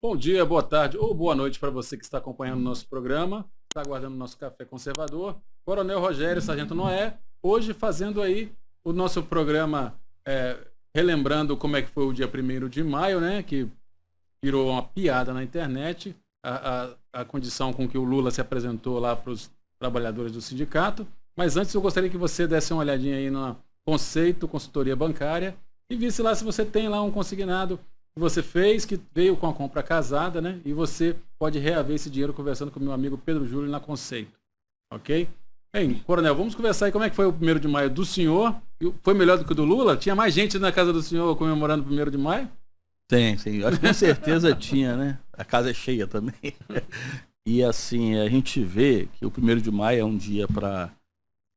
Bom dia, boa tarde ou boa noite para você que está acompanhando o nosso programa, está aguardando o nosso Café Conservador. Coronel Rogério, Sargento Noé, hoje fazendo aí o nosso programa, relembrando como é que foi o dia 1º de maio, né, que virou uma piada na internet, a condição com que o Lula se apresentou lá para os trabalhadores do sindicato. Mas antes eu gostaria que você desse uma olhadinha aí no Conceito Consultoria Bancária e visse lá se você tem lá um consignado que você fez, que veio com a compra casada, né? E você pode reaver esse dinheiro conversando com o meu amigo Pedro Júlio na Conceito. Ok? Bem, Coronel, vamos conversar aí como é que foi o 1º de maio do senhor. Foi melhor do que o do Lula? Tinha mais gente na casa do senhor comemorando o 1º de maio? Tem. Acho que com certeza tinha, né? A casa é cheia também. E assim, a gente vê que o 1º de maio é um dia para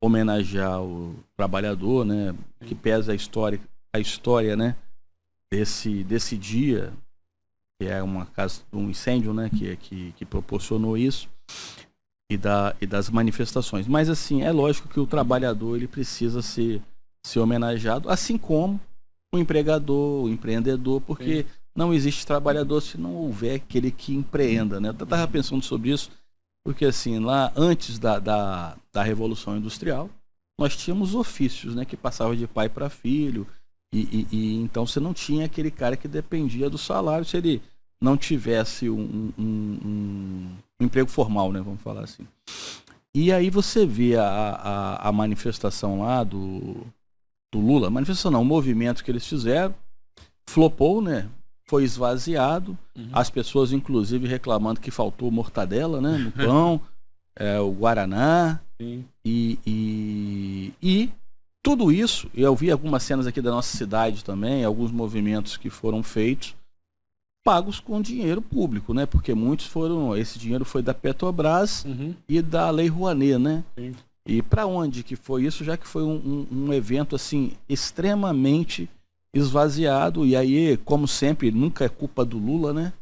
homenagear o trabalhador, né? Que pesa a história, né? Desse dia, que é um incêndio, né? Que proporcionou isso, e das manifestações. Mas assim, é lógico que o trabalhador ele precisa ser homenageado, assim como o empregador, o empreendedor, porque não existe trabalhador se não houver aquele que empreenda, né? Eu estava pensando sobre isso, porque assim, lá antes da Revolução Industrial, nós tínhamos ofícios, né, que passavam de pai para filho, e então você não tinha aquele cara que dependia do salário se ele não tivesse um emprego formal, né, vamos falar assim. E aí você vê a manifestação lá do Lula, manifestação não, o movimento que eles fizeram, flopou, né? Foi esvaziado, as pessoas inclusive reclamando que faltou mortadela, né, no pão, o Guaraná, e tudo isso, eu vi algumas cenas aqui da nossa cidade também, alguns movimentos que foram feitos, pagos com dinheiro público, né, porque esse dinheiro foi da Petrobras e da Lei Rouanet, né. Sim. E para onde que foi isso, já que foi um evento assim extremamente esvaziado, e aí, como sempre, nunca é culpa do Lula, né?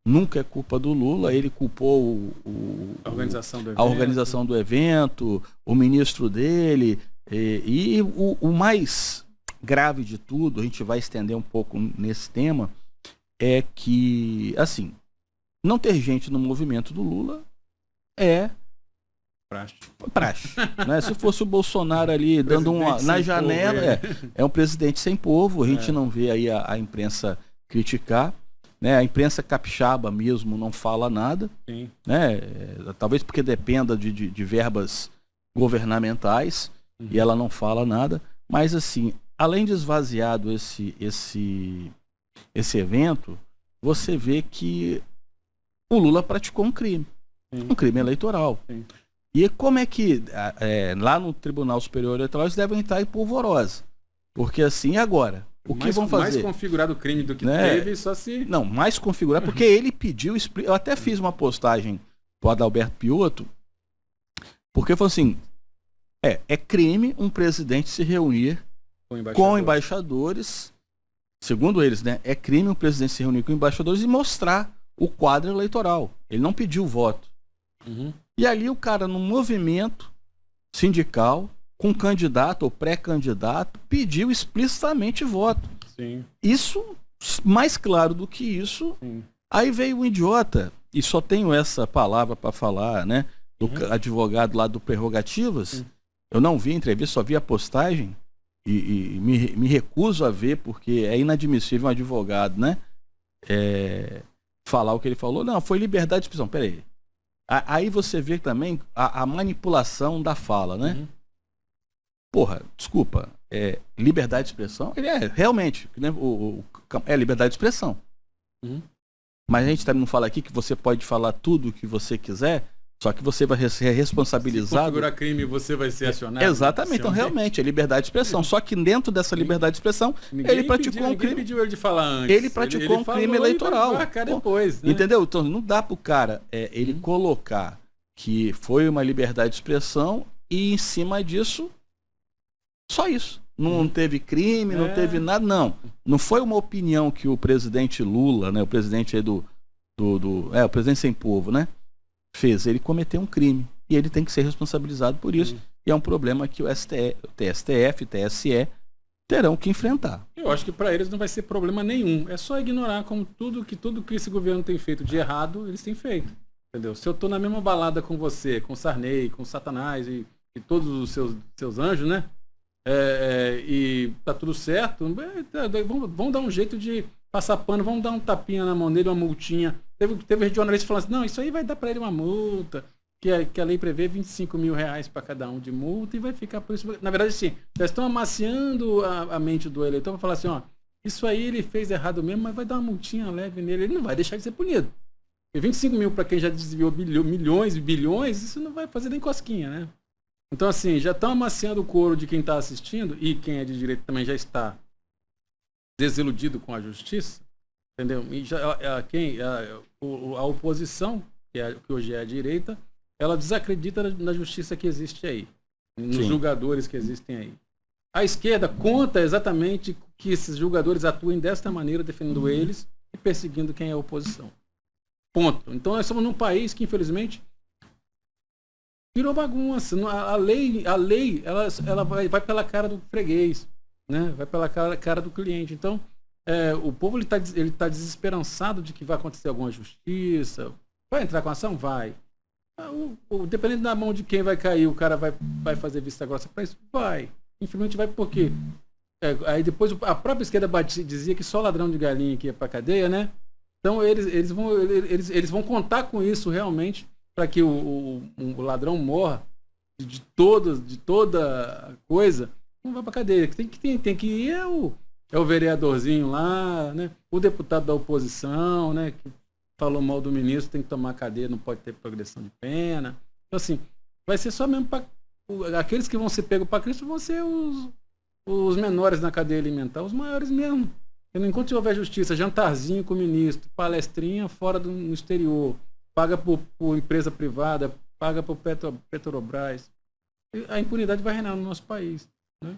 Nunca é culpa do Lula, ele culpou a organização do evento, o ministro dele, e o mais grave de tudo, a gente vai estender um pouco nesse tema, é que, assim, não ter gente no movimento do Lula é praxe, né? Se fosse o Bolsonaro ali dando na janela, é um presidente sem povo, a gente não vê aí a imprensa criticar, né? A imprensa capixaba mesmo não fala nada, né? Talvez porque dependa de verbas governamentais, e ela não fala nada, mas assim, além de esvaziado esse evento, você vê que o Lula praticou um crime eleitoral. E como é que lá no Tribunal Superior Eleitoral eles devem estar em polvorosa? Porque assim, agora, o que vão fazer? Mais configurado o crime do que teve, só se... Não, mais configurado, porque ele pediu... Eu até fiz uma postagem pro Adalberto Piotto, porque falou assim, é crime um presidente se reunir com embaixadores, segundo eles, né? É crime um presidente se reunir com embaixadores e mostrar o quadro eleitoral. Ele não pediu voto. E ali o cara, num movimento sindical, com candidato ou pré-candidato, pediu explicitamente voto. Sim. Isso, mais claro do que isso, aí veio um idiota, e só tenho essa palavra para falar, né, do advogado lá do Prerrogativas. Eu não vi a entrevista, só vi a postagem, e me recuso a ver, porque é inadmissível um advogado, né, falar o que ele falou. Não, foi liberdade de expressão. Peraí. Aí você vê também a manipulação da fala, né? Porra, desculpa, liberdade de expressão, ele realmente, né, é liberdade de expressão. Mas a gente também não fala aqui que você pode falar tudo o que você quiser, só que você vai ser responsabilizado. Se configurar crime, você vai ser acionado. Exatamente, então realmente é liberdade de expressão. Só que dentro dessa liberdade de expressão, ele praticou um crime. Pediu ele de falar antes. Ele praticou um crime eleitoral. Depois, né? Entendeu? Então não dá pro cara ele colocar que foi uma liberdade de expressão e em cima disso, só isso. Não teve crime, não teve nada, não. Não foi uma opinião que o presidente Lula, né, o presidente aí o presidente sem povo, né, fez. Ele cometeu um crime e ele tem que ser responsabilizado por isso. E é um problema que o STF, o TSE terão que enfrentar. Eu acho que para eles não vai ser problema nenhum. É só ignorar como tudo que esse governo tem feito de errado, eles têm feito. Entendeu? Se eu tô na mesma balada com você, com Sarney, com Satanás e todos os seus anjos, né? E tá tudo certo, vamos dar um jeito de passar pano, vamos dar um tapinha na mão dele, uma multinha. Teve jornalista falando assim, não, isso aí vai dar para ele uma multa, que a lei prevê R$25 mil para cada um de multa e vai ficar por isso. Na verdade, sim, já estão amaciando a mente do eleitor para falar assim, ó, isso aí ele fez errado mesmo, mas vai dar uma multinha leve nele, ele não vai deixar de ser punido. E 25 mil para quem já desviou milhões e bilhões, isso não vai fazer nem cosquinha, né? Então, assim, já estão amaciando o couro de quem está assistindo e quem é de direito também já está desiludido com a justiça, entendeu? E a oposição, que hoje é a direita, ela desacredita na justiça que existe aí, nos julgadores que existem aí. A esquerda conta exatamente que esses julgadores atuem desta maneira, defendendo eles e perseguindo quem é a oposição. Ponto. Então, nós somos num país que, infelizmente, virou bagunça. A lei ela vai pela cara do freguês, né? Vai pela cara do cliente. Então, o povo ele tá desesperançado de que vai acontecer alguma justiça. Vai entrar com ação? Vai. Dependendo da mão de quem vai cair, o cara vai fazer vista grossa para isso? Vai. Infelizmente vai porque aí depois a própria esquerda dizia que só ladrão de galinha que ia para cadeia, né? Então eles vão contar com isso realmente para que o ladrão morra de toda coisa, não vai para cadeia. Tem que ir é o vereadorzinho lá, né? O deputado da oposição, né? Que falou mal do ministro, tem que tomar cadeia, não pode ter progressão de pena. Então, assim, vai ser só mesmo para aqueles que vão ser pegos para Cristo vão ser os menores na cadeia alimentar, os maiores mesmo. Enquanto houver justiça, jantarzinho com o ministro, palestrinha fora no exterior, paga por empresa privada, paga por Petrobras, a impunidade vai reinar no nosso país, né?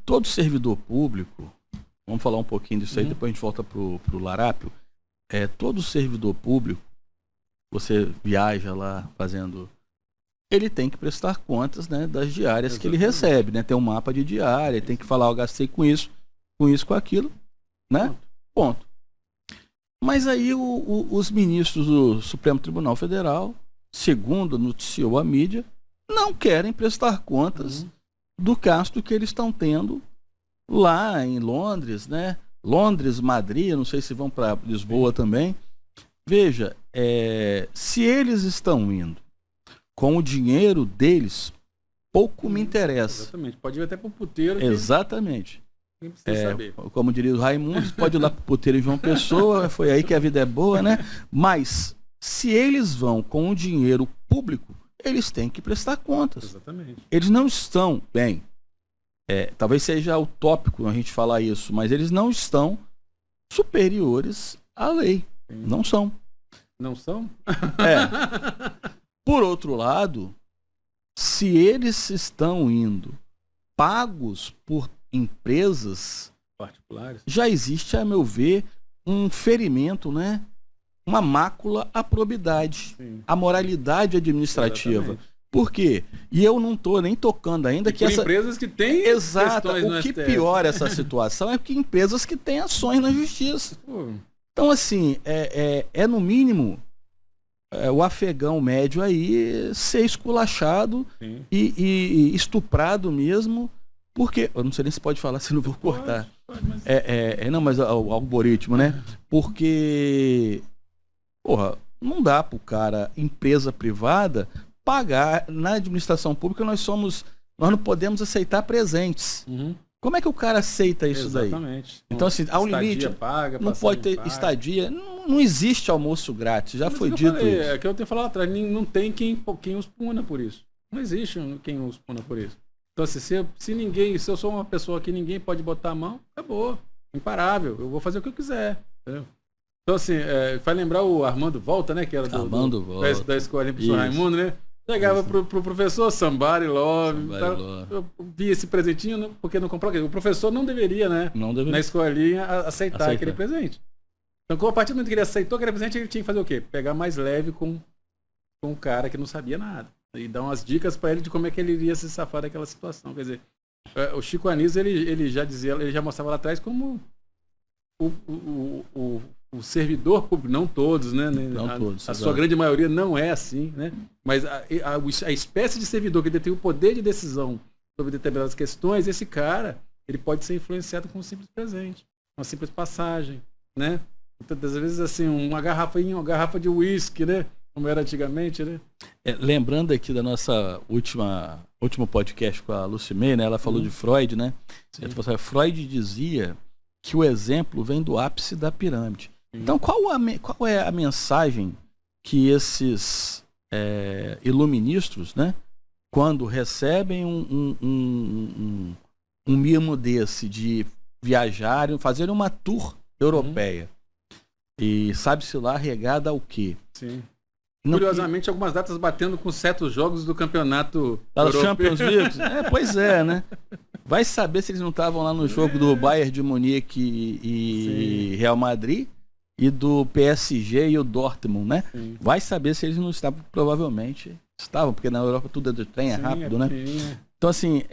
Todo servidor público, vamos falar um pouquinho disso aí, depois a gente volta pro Larápio. Todo servidor público, você viaja lá fazendo, ele tem que prestar contas, né, das diárias que ele recebe, né? Tem um mapa de diária, tem que falar, eu gastei com isso, com aquilo, né? Ponto. Mas aí os ministros do Supremo Tribunal Federal, segundo noticiou a mídia, não querem prestar contas do gasto que eles estão tendo lá em Londres, né? Londres, Madrid, não sei se vão para Lisboa também. Veja, se eles estão indo com o dinheiro deles, pouco me interessa. Exatamente, pode ir até para o puteiro. Exatamente. Quem precisa saber. Como diria o Raimundo, pode ir lá para o puteiro em João Pessoa, foi aí que a vida é boa, né? Mas, se eles vão com o dinheiro público, eles têm que prestar contas. Exatamente. Eles não estão, bem, talvez seja utópico a gente falar isso, mas eles não estão superiores à lei. Sim. Não são. Não são? Por outro lado, se eles estão indo pagos por empresas particulares, já existe, a meu ver, um ferimento, né? Uma mácula à probidade, à moralidade administrativa. Exatamente. Por quê? E eu não estou nem tocando ainda que empresas que têm exato. questões no O que STF. piora essa situação é que empresas que têm ações na justiça. Então, assim, no mínimo o afegão médio aí ser esculachado e estuprado mesmo, porque eu não sei nem se pode falar, se não vou cortar. Pode, mas... Não, mas o algoritmo, né? Porque, porra, não dá pro cara, empresa privada, pagar. Na administração pública nós não podemos aceitar presentes. Como é que o cara aceita isso? Exatamente. Daí? Então, assim, há um limite. Paga, não pode ter estadia. Não existe almoço grátis. Já foi dito isso. É que eu tenho falado lá atrás. Não tem quem os puna por isso. Não existe quem os puna por isso. Então, assim, se eu sou uma pessoa que ninguém pode botar a mão, acabou. Imparável. Eu vou fazer o que eu quiser. Entendeu? Então, assim, faz lembrar o Armando Volta, né? Que era Volta. Da escolinha pro Raimundo, né? Chegava pro professor, somebody love. Eu vi esse presentinho, porque não comprou. O professor não deveria, né? Não deveria. Na escolinha, aceitar aquele presente. Então, a partir do momento que ele aceitou aquele presente, ele tinha que fazer o quê? Pegar mais leve com um cara que não sabia nada. E dá umas dicas para ele de como é que ele iria se safar daquela situação. Quer dizer, o Chico Anísio, ele já dizia, ele já mostrava lá atrás como o servidor público, não todos, né? Não todos, a sua grande maioria não é assim, né? Mas a espécie de servidor que detém o poder de decisão sobre determinadas questões, esse cara, ele pode ser influenciado com um simples presente, uma simples passagem, né? Muitas vezes, assim, uma garrafa de uísque, né? Como era antigamente, né? Lembrando aqui da nossa último podcast com a Lucimei, né? Ela falou de Freud, né? Freud dizia que o exemplo vem do ápice da pirâmide. Então, qual é a mensagem que esses iluministas, né, quando recebem um mimo desse de viajarem, fazerem uma tour europeia, e sabe-se lá regada ao quê? Sim. Curiosamente, algumas datas batendo com certos jogos do campeonato europeu. Champions League. Pois é, né? Vai saber se eles não estavam lá no jogo do Bayern de Munique e Real Madrid, e do PSG e o Dortmund, né? Sim. Vai saber se eles não estavam, provavelmente estavam, porque na Europa tudo é de trem, é rápido, né? Então, assim,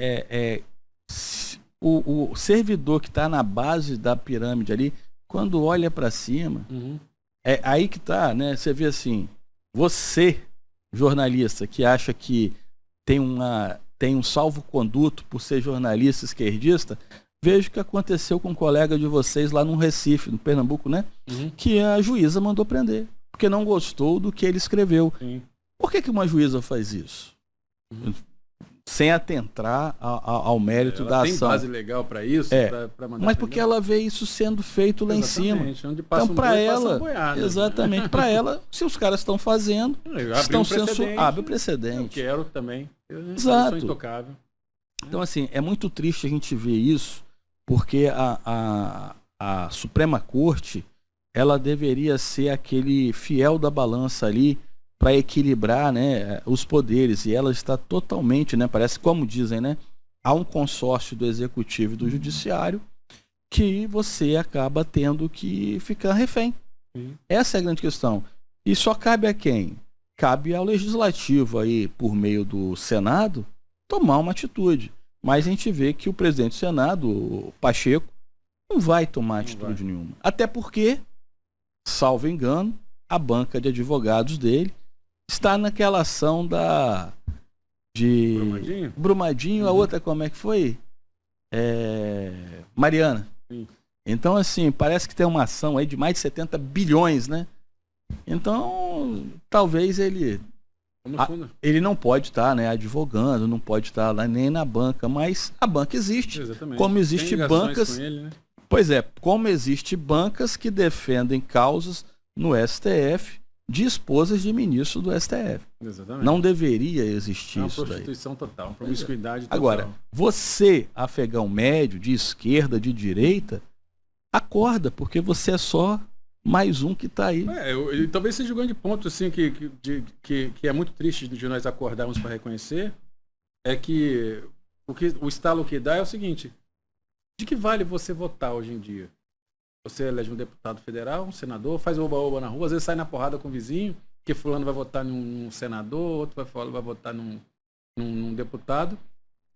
o servidor que está na base da pirâmide ali, quando olha para cima, é aí que tá, né? Você vê assim, você, jornalista, que acha que tem um salvo-conduto por ser jornalista esquerdista, veja o que aconteceu com um colega de vocês lá no Recife, no Pernambuco, né? Que a juíza mandou prender, porque não gostou do que ele escreveu. Sim. Por que uma juíza faz isso? Sem atentar ao mérito da ação. Tem base legal para isso? Pra mandar mas porque ela vê isso sendo feito lá em cima. Onde passa então, para ela, exatamente, para ela, se os caras estão fazendo, estão abre o precedente. Eu quero também. Exato. Sou intocável. Então, assim, é muito triste a gente ver isso, porque a Suprema Corte, ela deveria ser aquele fiel da balança ali para equilibrar, né, os poderes, e ela está totalmente, né, parece, como dizem, né, há um consórcio do Executivo e do Judiciário que você acaba tendo que ficar refém. Essa é a grande questão. E só cabe a quem? Cabe ao Legislativo aí, por meio do Senado, tomar uma atitude. Mas a gente vê que o presidente do Senado, o Pacheco, não vai tomar atitude nenhuma. Até porque, salvo engano, a banca de advogados dele está naquela ação de Brumadinho, a outra como é que foi? Mariana. Sim. Então, assim, parece que tem uma ação aí de mais de 70 bilhões, né? Então, talvez ele não pode estar, né, advogando, não pode estar lá nem na banca, mas a banca existe. Exatamente. Como existe bancas, ele, né? Pois é, como existe bancas que defendem causas no STF de esposas de ministros do STF. Exatamente. Não deveria existir isso daí. É uma prostituição total, promiscuidade total. Agora, você, afegão médio, de esquerda, de direita, acorda, porque você é só mais um que está aí. Talvez seja o grande ponto, assim, que é muito triste de nós acordarmos para reconhecer, é que o estalo que dá é o seguinte: de que vale você votar hoje em dia? Você elege um deputado federal, um senador, faz oba-oba na rua, às vezes sai na porrada com o vizinho, que fulano vai votar num senador, outro vai votar num deputado.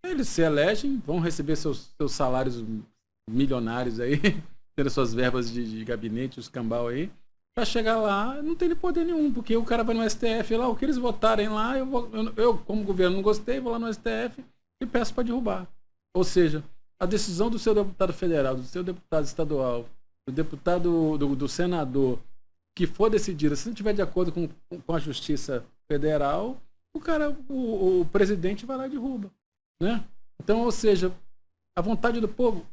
Eles se elegem, vão receber seus salários milionários aí, tendo suas verbas de gabinete, os cambal aí, para chegar lá, não tem poder nenhum, porque o cara vai no STF lá, o que eles votarem lá, eu como governo não gostei, vou lá no STF e peço para derrubar. Ou seja, a decisão do seu deputado federal, do seu deputado estadual, do deputado, do senador, que for decidida, se não estiver de acordo com a Justiça Federal, o presidente vai lá e derruba, né? Então, ou seja, a vontade do povo,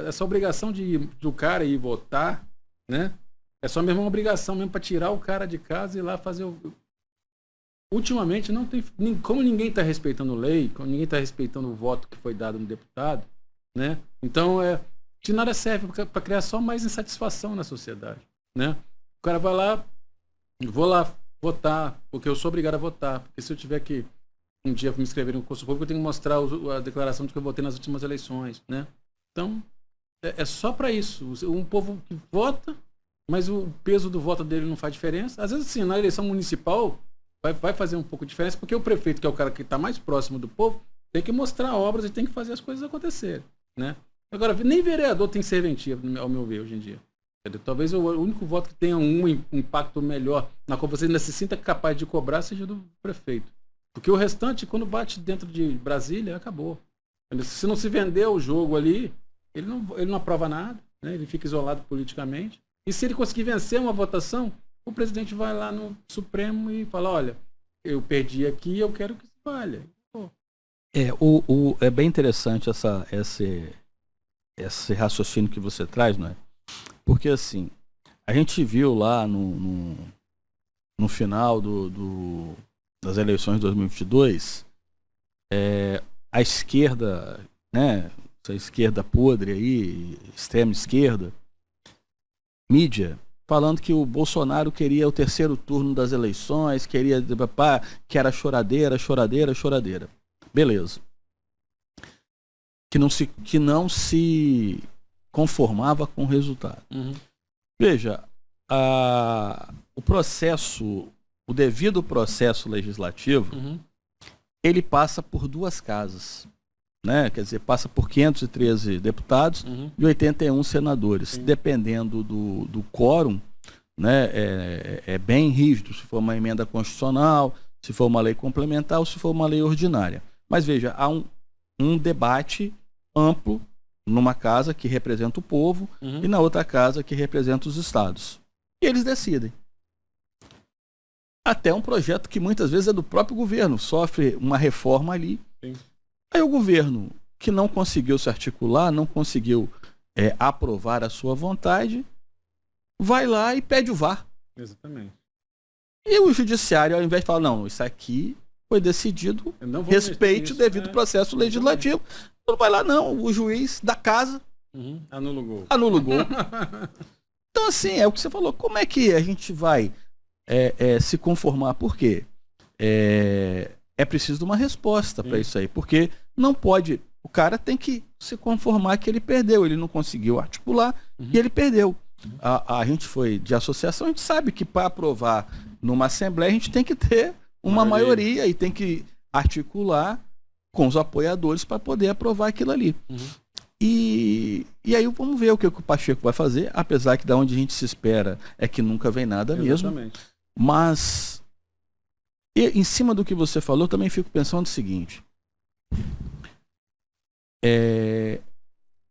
essa obrigação do cara ir votar, né? É só mesmo uma obrigação mesmo para tirar o cara de casa e ir lá fazer Ultimamente não tem, como ninguém está respeitando lei, como ninguém está respeitando o voto que foi dado no deputado, né? Então de nada serve para criar só mais insatisfação na sociedade, né? O cara vai lá, vou lá votar, porque eu sou obrigado a votar, porque se eu tiver que um dia me inscrever no concurso público, eu tenho que mostrar a declaração de que eu votei nas últimas eleições, né? Então, é só para isso. Um povo que vota, mas o peso do voto dele não faz diferença. Às vezes, sim, na eleição municipal, vai fazer um pouco de diferença, porque o prefeito, que é o cara que está mais próximo do povo, tem que mostrar obras e tem que fazer as coisas acontecerem, né? Agora, nem vereador tem serventia, ao meu ver, hoje em dia. Entendeu? Talvez o único voto que tenha um impacto melhor, na qual você ainda se sinta capaz de cobrar, seja do prefeito. Porque o restante, quando bate dentro de Brasília, acabou. Entendeu? Se não se vender o jogo ali, ele não aprova nada, né? Ele fica isolado politicamente. E se ele conseguir vencer uma votação, o presidente vai lá no Supremo e fala, olha, eu perdi aqui, eu quero que se valha. Pô. É bem interessante esse raciocínio que você traz, não é? Porque assim, a gente viu lá no final das eleições de 2022, a esquerda, né, essa esquerda podre aí, extrema esquerda, mídia, falando que o Bolsonaro queria o terceiro turno das eleições, que era choradeira. Beleza. Que não se conformava com o resultado. Uhum. Veja, o devido processo legislativo, Uhum. ele passa por duas casas, né? Quer dizer, passa por 513 deputados e 81 senadores. Sim. Dependendo do quórum, né? É bem rígido, se for uma emenda constitucional, se for uma lei complementar ou se for uma lei ordinária. Mas veja, há um debate amplo numa casa que representa o povo e na outra casa que representa os estados. E eles decidem. Até um projeto que muitas vezes é do próprio governo, sofre uma reforma ali. Sim. Aí o governo, que não conseguiu se articular, não conseguiu aprovar a sua vontade, vai lá e pede o VAR. Exatamente. E o judiciário, ao invés de falar, não, isso aqui foi decidido, respeite o devido processo legislativo. Não vai lá, não, o juiz da casa anula o gol. Então, assim, é o que você falou, como é que a gente vai se conformar? Por quê? É preciso de uma resposta para isso aí, porque não pode, o cara tem que se conformar que ele perdeu, ele não conseguiu articular e ele perdeu. A gente foi de associação, a gente sabe que para aprovar numa assembleia a gente tem que ter uma maioria e tem que articular com os apoiadores para poder aprovar aquilo ali. E aí vamos ver o que o Pacheco vai fazer, apesar que da onde a gente se espera é que nunca vem nada mesmo. Mas em cima do que você falou, também fico pensando o seguinte.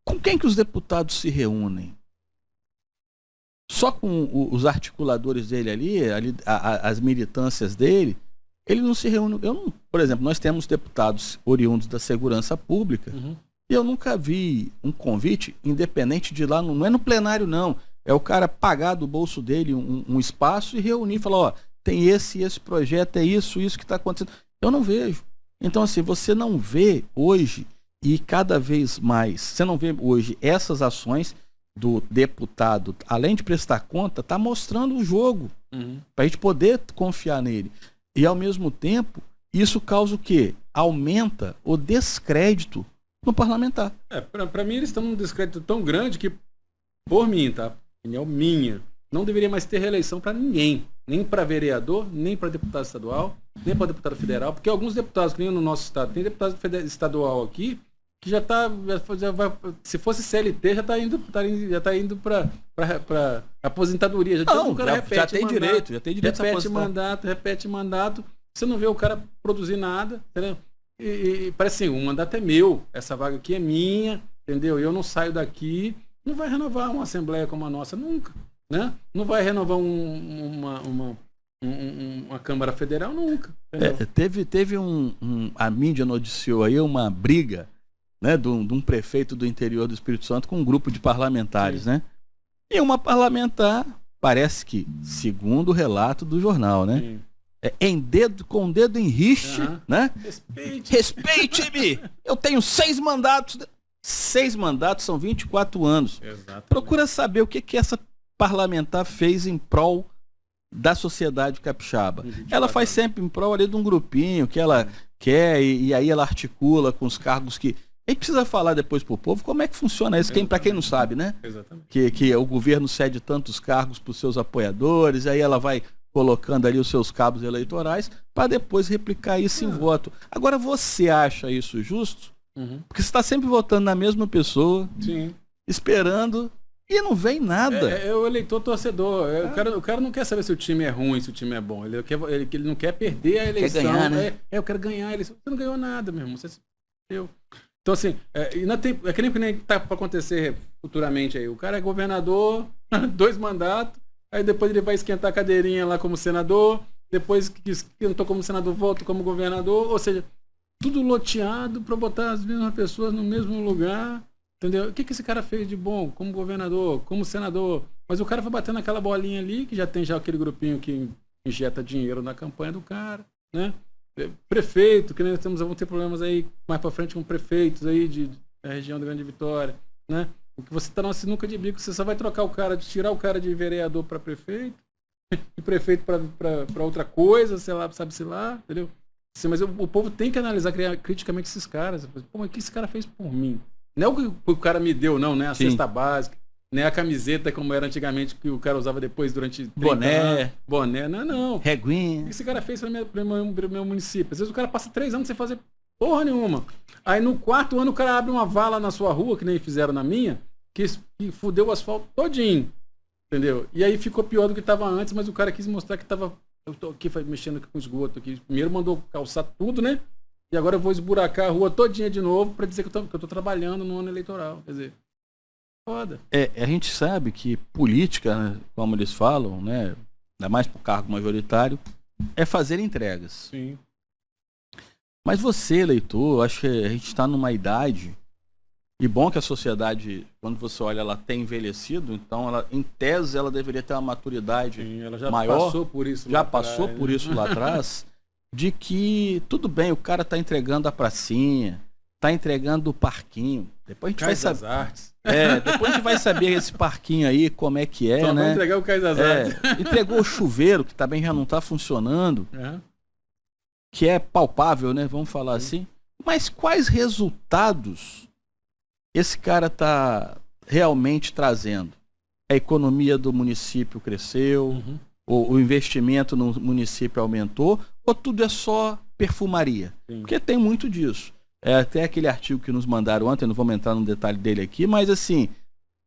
Com quem que os deputados se reúnem? Só com os articuladores dele ali as militâncias dele, ele não se reúne. Por exemplo, nós temos deputados oriundos da segurança pública e eu nunca vi um convite, independente de lá, não é no plenário não, é o cara pagar do bolso dele um espaço e reunir e falar, ó, tem esse projeto, é isso que está acontecendo. Eu não vejo. Então, assim, você não vê hoje, e cada vez mais, você não vê hoje essas ações do deputado, além de prestar conta, está mostrando o jogo, para a gente poder confiar nele. E, ao mesmo tempo, isso causa o quê? Aumenta o descrédito no parlamentar. Para mim, eles estão num descrédito tão grande que, por mim, tá? Opinião minha, não deveria mais ter reeleição para ninguém. Nem para vereador, nem para deputado estadual, nem para deputado federal, porque alguns deputados que nem no nosso estado, tem deputado estadual aqui que já vai, se fosse CLT, já está indo para aposentadoria. Já tem direito repete mandato. Você não vê o cara produzir nada, entendeu? E parece assim, o mandato é meu, essa vaga aqui é minha, entendeu? E eu não saio daqui, não vai renovar uma assembleia como a nossa nunca, né? Não vai renovar uma Câmara Federal nunca. Teve a mídia noticiou aí uma briga, né, de um prefeito do interior do Espírito Santo com um grupo de parlamentares, né? E uma parlamentar, parece que, segundo o relato do jornal, né? Com o dedo em riste, né? Respeite-me! Eu tenho 6 mandatos. 6 mandatos são 24 anos. Exatamente. Procura saber o que essa parlamentar fez em prol da sociedade capixaba. Ela faz sempre em prol ali de um grupinho que ela quer e aí ela articula com os cargos que... A gente precisa falar depois pro povo como é que funciona isso, para quem não sabe, né? Exatamente. Que o governo cede tantos cargos para os seus apoiadores, aí ela vai colocando ali os seus cabos eleitorais, para depois replicar isso em voto. Agora, você acha isso justo? Porque você está sempre votando na mesma pessoa, Sim. esperando, e não vem nada. É o eleitor torcedor. O cara não quer saber se o time é ruim, se o time é bom. Ele não quer perder a eleição. Quer ganhar, né? Eu quero ganhar a eleição. Você não ganhou nada, meu irmão. Então, assim, é que nem tá para acontecer futuramente aí. O cara é governador, 2 mandatos, aí depois ele vai esquentar a cadeirinha lá como senador, depois que esquentou como senador, volta como governador, ou seja, tudo loteado para botar as mesmas pessoas no mesmo lugar, entendeu? O que esse cara fez de bom como governador, como senador? Mas o cara vai batendo aquela bolinha ali, que já tem aquele grupinho que injeta dinheiro na campanha do cara, né? Prefeito, que nós vamos ter problemas aí mais para frente com prefeitos aí da região da Grande Vitória, né? O que você está numa sinuca de bico, você só vai trocar tirar o cara de vereador para prefeito, de prefeito para outra coisa, sei lá, sabe-se lá, entendeu? Assim, mas o povo tem que analisar criticamente esses caras. Pô, mas o que esse cara fez por mim? Não é o que o cara me deu, não, né? A cesta básica, nem a camiseta como era antigamente, que o cara usava depois durante 30 anos. Boné, não. Reguinha. O que esse cara fez para o meu município? Às vezes o cara passa 3 anos sem fazer porra nenhuma. Aí no 4º ano o cara abre uma vala na sua rua, que nem fizeram na minha, que fudeu o asfalto todinho. Entendeu? E aí ficou pior do que estava antes, mas o cara quis mostrar que estava... Eu tô aqui mexendo com esgoto aqui. Primeiro mandou calçar tudo, né? E agora eu vou esburacar a rua todinha de novo para dizer que eu tô trabalhando no ano eleitoral. Quer dizer, foda. A gente sabe que política, né, como eles falam, né, ainda mais para o cargo majoritário, é fazer entregas. Sim. Mas você, eleitor, acho que a gente está numa idade, e bom que a sociedade, quando você olha, ela tem envelhecido, então ela, em tese, ela deveria ter uma maturidade ela já maior. Passou por isso já lá passou atrás, por né? isso lá atrás, de que tudo bem, o cara está entregando a pracinha, está entregando o parquinho. Depois a gente vai saber. Artes. Depois a gente vai saber esse parquinho aí, como é que é, Só né? vai entregar o Cais das Artes. Entregou o chuveiro, que também já não está funcionando, que é palpável, né? Vamos falar assim. Mas quais resultados esse cara está realmente trazendo? A economia do município cresceu, o investimento no município aumentou, ou tudo é só perfumaria? Sim. Porque tem muito disso. Até aquele artigo que nos mandaram ontem, não vou entrar no detalhe dele aqui, mas assim,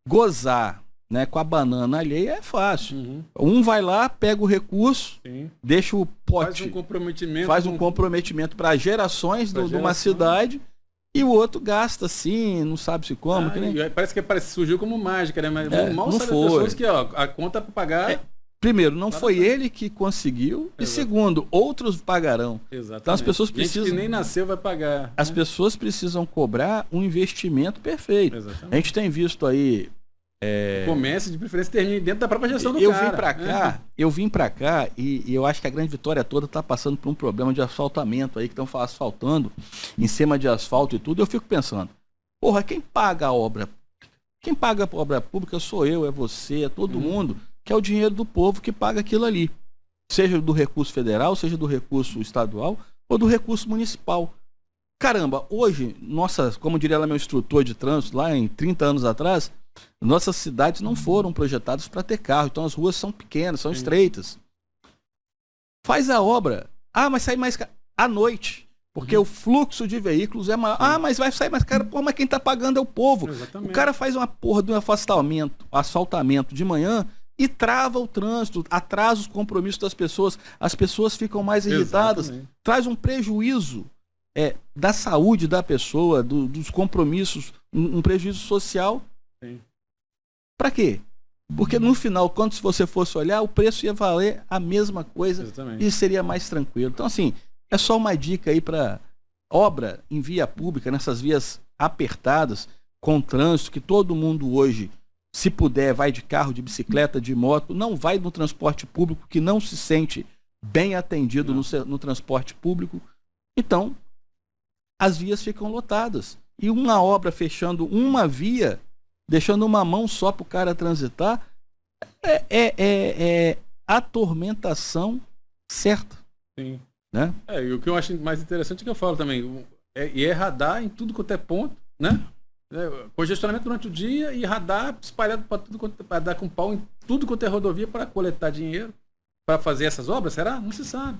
gozar, né, com a banana alheia é fácil. Um vai lá, pega o recurso, deixa o pote, faz um comprometimento para gerações de uma cidade, e o outro gasta assim, não sabe se como. Parece que surgiu como mágica, né? Mas mal não sabe foi. as pessoas que a conta para pagar... Primeiro, não foi ele que conseguiu. E segundo, outros pagarão. Exatamente. Então as pessoas precisam... Gente que nem nasceu vai pagar. As pessoas precisam cobrar um investimento perfeito. Exatamente. A gente tem visto aí... Comece, de preferência, termine dentro da própria gestão do cara. Eu vim pra cá e eu acho que a Grande Vitória toda está passando por um problema de asfaltamento aí, que estão asfaltando em cima de asfalto e tudo. Eu fico pensando, porra, quem paga a obra? Quem paga a obra pública sou eu, é você, é todo mundo, que é o dinheiro do povo que paga aquilo ali. Seja do recurso federal, seja do recurso estadual ou do recurso municipal. Caramba, hoje, como diria lá meu instrutor de trânsito, lá em 30 anos atrás, nossas cidades não foram projetadas para ter carro, então as ruas são pequenas, são estreitas. Faz a obra. Mas sai mais caro à noite, porque o fluxo de veículos é maior. Mas vai sair mais caro. Mas quem está pagando é o povo. Exatamente. O cara faz uma porra de um asfaltamento de manhã e trava o trânsito, atrasa os compromissos das pessoas. As pessoas ficam mais irritadas. Exatamente. Traz um prejuízo da saúde da pessoa, dos compromissos, um prejuízo social. Para quê? Porque no final, quando se você fosse olhar, o preço ia valer a mesma coisa. Exatamente. E seria mais tranquilo. Então, assim, é só uma dica aí para obra em via pública, nessas vias apertadas, com trânsito, que todo mundo hoje, se puder, vai de carro, de bicicleta, de moto, não vai no transporte público, que não se sente bem atendido no transporte público. Então, as vias ficam lotadas. E uma obra fechando uma via, deixando uma mão só para o cara transitar, é atormentação certa. Sim. Né? E o que eu acho mais interessante é que eu falo também, é radar em tudo quanto é ponto, né? Congestionamento durante o dia e radar espalhado para tudo quanto, para dar com pau em tudo quanto é rodovia para coletar dinheiro. para fazer essas obras? Será? Não se sabe.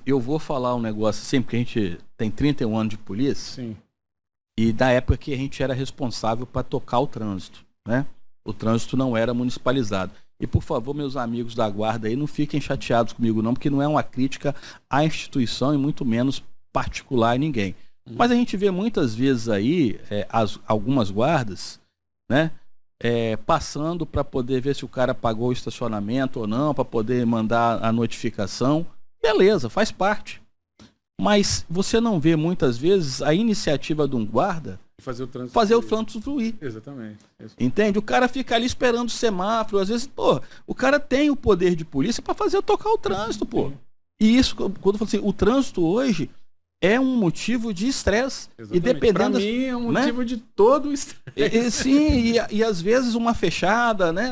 Eu vou falar um negócio assim, porque a gente tem 31 anos de polícia. Sim. E na época que a gente era responsável para tocar o trânsito, né? O trânsito não era municipalizado. E, por favor, meus amigos da guarda aí, não fiquem chateados comigo não, porque não é uma crítica à instituição e muito menos particular a ninguém. Mas a gente vê muitas vezes aí algumas guardas, né, passando para poder ver se o cara pagou o estacionamento ou não, para poder mandar a notificação. Beleza, faz parte. Mas você não vê muitas vezes a iniciativa de um guarda fazer o trânsito fluir. Exatamente. Entende? O cara fica ali esperando o semáforo. Às vezes, o cara tem o poder de polícia para fazer tocar o trânsito, pô. E isso, quando eu falo assim, o trânsito hoje é um motivo de estresse. E dependendo. Para mim é um motivo, né, de todo o estresse. Sim, e às vezes uma fechada, né?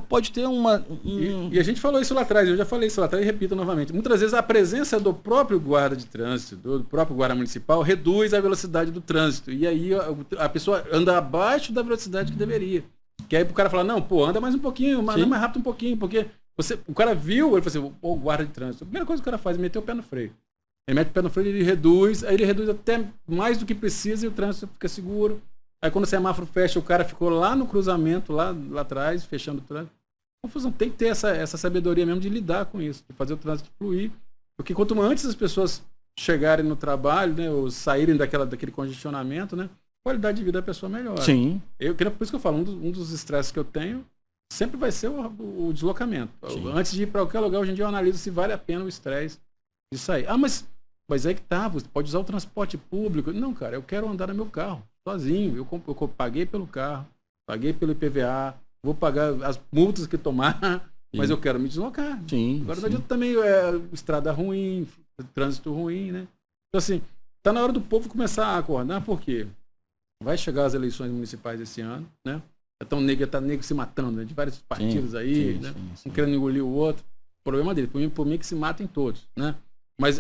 Pode ter uma. E a gente falou isso lá atrás, eu já falei isso lá atrás e repito novamente. Muitas vezes a presença do próprio guarda de trânsito, do próprio guarda municipal, reduz a velocidade do trânsito. E aí a pessoa anda abaixo da velocidade que deveria. Que aí o cara fala, não, anda mais um pouquinho, anda mais rápido um pouquinho, porque o cara viu, ele falou assim, o guarda de trânsito. A primeira coisa que o cara faz é meter o pé no freio. Ele mete o pé no freio, ele reduz até mais do que precisa e o trânsito fica seguro. Aí quando o semáforo fecha, o cara ficou lá no cruzamento, lá atrás, fechando o trânsito. Confusão, tem que ter essa sabedoria mesmo de lidar com isso, de fazer o trânsito fluir. Porque quanto antes as pessoas chegarem no trabalho, né, ou saírem daquele congestionamento, né, a qualidade de vida da pessoa melhora. Sim. Por isso que eu falo, um dos estresses que eu tenho sempre vai ser o deslocamento. Sim. Antes de ir para qualquer lugar, hoje em dia eu analiso se vale a pena o estresse de sair. Mas aí que tá, você pode usar o transporte público. Não, cara, eu quero andar no meu carro, sozinho. Eu paguei pelo carro, paguei pelo IPVA, vou pagar as multas que tomar, mas eu quero me deslocar. Sim, agora não adianta também estrada ruim, trânsito ruim, né? Então assim, tá na hora do povo começar a acordar, porque vai chegar as eleições municipais esse ano, né? Tá nego se matando, né? De vários partidos aí, né? Um querendo engolir o outro. O problema dele, por mim que se matem todos, né? Mas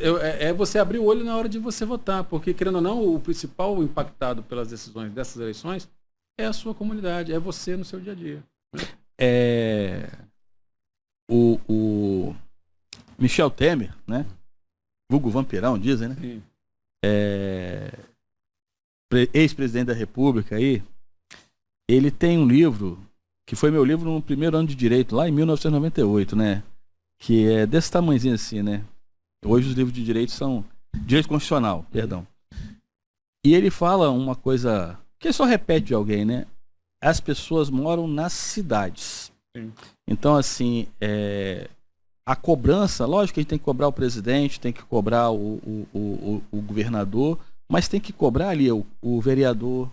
você abrir o olho na hora de você votar, porque, querendo ou não, o principal impactado pelas decisões dessas eleições é a sua comunidade, é você no seu dia a dia. O Michel Temer, né? Vulgo Vampirão, dizem, né? Sim. Ex-presidente da República aí, ele tem um livro, que foi meu livro no primeiro ano de Direito, lá em 1998, né? Que é desse tamanhozinho assim, né? Hoje os livros de direito são... Direito constitucional, perdão. E ele fala uma coisa que ele só repete de alguém, né? As pessoas moram nas cidades. Sim. Então, assim, a cobrança, lógico que a gente tem que cobrar o presidente, tem que cobrar o governador, mas tem que cobrar ali o vereador,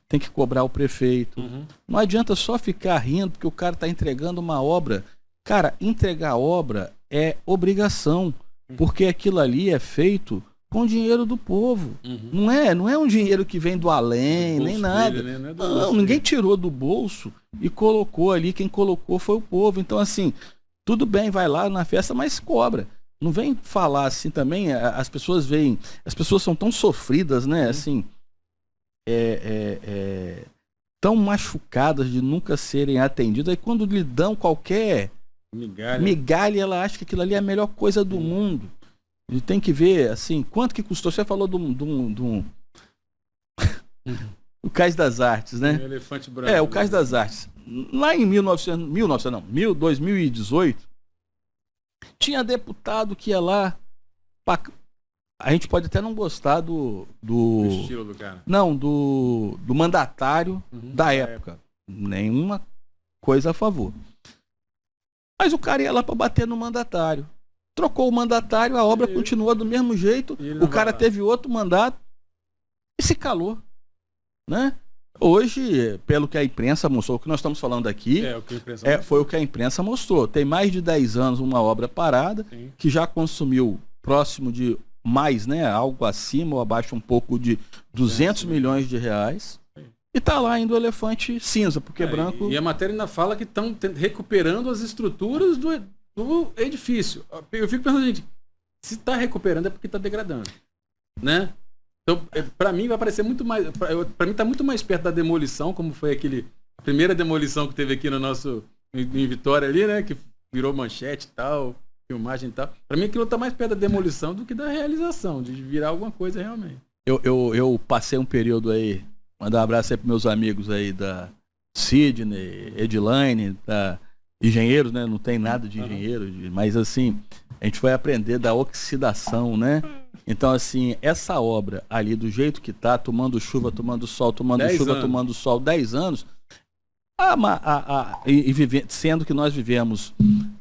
tem que cobrar o prefeito. Uhum. Não adianta só ficar rindo porque o cara está entregando uma obra. Cara, entregar obra é obrigação. Porque aquilo ali é feito com dinheiro do povo. Uhum. Não é um dinheiro que vem do além, nem nada. Dele, né? Não, ninguém tirou do bolso e colocou ali. Quem colocou foi o povo. Então, assim, tudo bem, vai lá na festa, mas cobra. Não vem falar assim também. As pessoas veem. As pessoas são tão sofridas, né? Assim. Tão machucadas de nunca serem atendidas. Aí quando lhe dão qualquer migalha, ela acha que aquilo ali é a melhor coisa do mundo. E tem que ver, assim, quanto que custou. Você falou do o Cais das Artes, né? O elefante branco. O Cais das Artes. Lá em 2018, tinha deputado que ia lá. A gente pode até não gostar do estilo do cara. Não, do mandatário da época. Nenhuma coisa a favor. Mas o cara ia lá para bater no mandatário. Trocou o mandatário, a obra continua do mesmo jeito. O cara teve outro mandato e se calou. Né? Hoje, pelo que a imprensa mostrou, o que nós estamos falando aqui, foi o que a imprensa mostrou. Tem mais de 10 anos uma obra parada, sim, que já consumiu próximo de mais, né? Algo acima ou abaixo um pouco de 200 milhões de reais. E tá lá ainda o elefante cinza, porque branco... E a matéria ainda fala que estão recuperando as estruturas do edifício. Eu fico pensando, gente, se está recuperando é porque está degradando, né? Então, para mim vai parecer muito mais... Para mim está muito mais perto da demolição, como foi a primeira demolição que teve aqui no nosso... Em Vitória ali, né? Que virou manchete e tal, filmagem e tal. Pra mim aquilo tá mais perto da demolição do que da realização, de virar alguma coisa realmente. Eu passei um período aí, mandar um abraço aí pros meus amigos aí da Sidney, Edilane, da engenheiros, né? Não tem nada de engenheiro, mas assim, a gente vai aprender da oxidação, né? Então, assim, essa obra ali, do jeito que tá, tomando chuva, tomando sol, tomando chuva, anos. Tomando sol, 10 anos, sendo que nós vivemos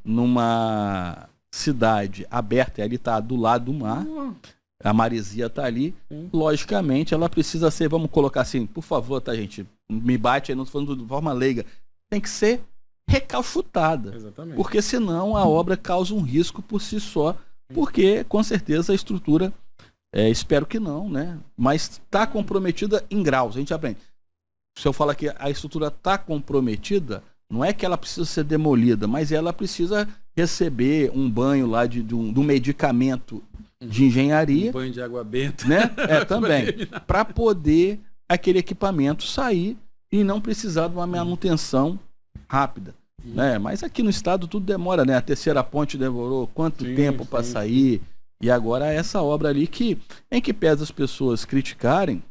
numa cidade aberta, e ali tá do lado do mar, a maresia tá ali, logicamente ela precisa ser, vamos colocar assim, por favor, tá, gente, me bate aí, não tô falando de forma leiga, tem que ser recalchutada. Exatamente. Porque senão a obra causa um risco por si só, porque com certeza a estrutura, espero que não, né? Mas está comprometida em graus, a gente aprende. Se eu falar que a estrutura está comprometida, não é que ela precisa ser demolida, mas ela precisa receber um banho lá de um medicamento de engenharia. Um banho de água benta. Né? Também. Para poder aquele equipamento sair e não precisar de uma manutenção rápida. Né? Mas aqui no estado tudo demora, né? A terceira ponte demorou quanto tempo para sair? E agora essa obra ali que, em que pese as pessoas criticarem,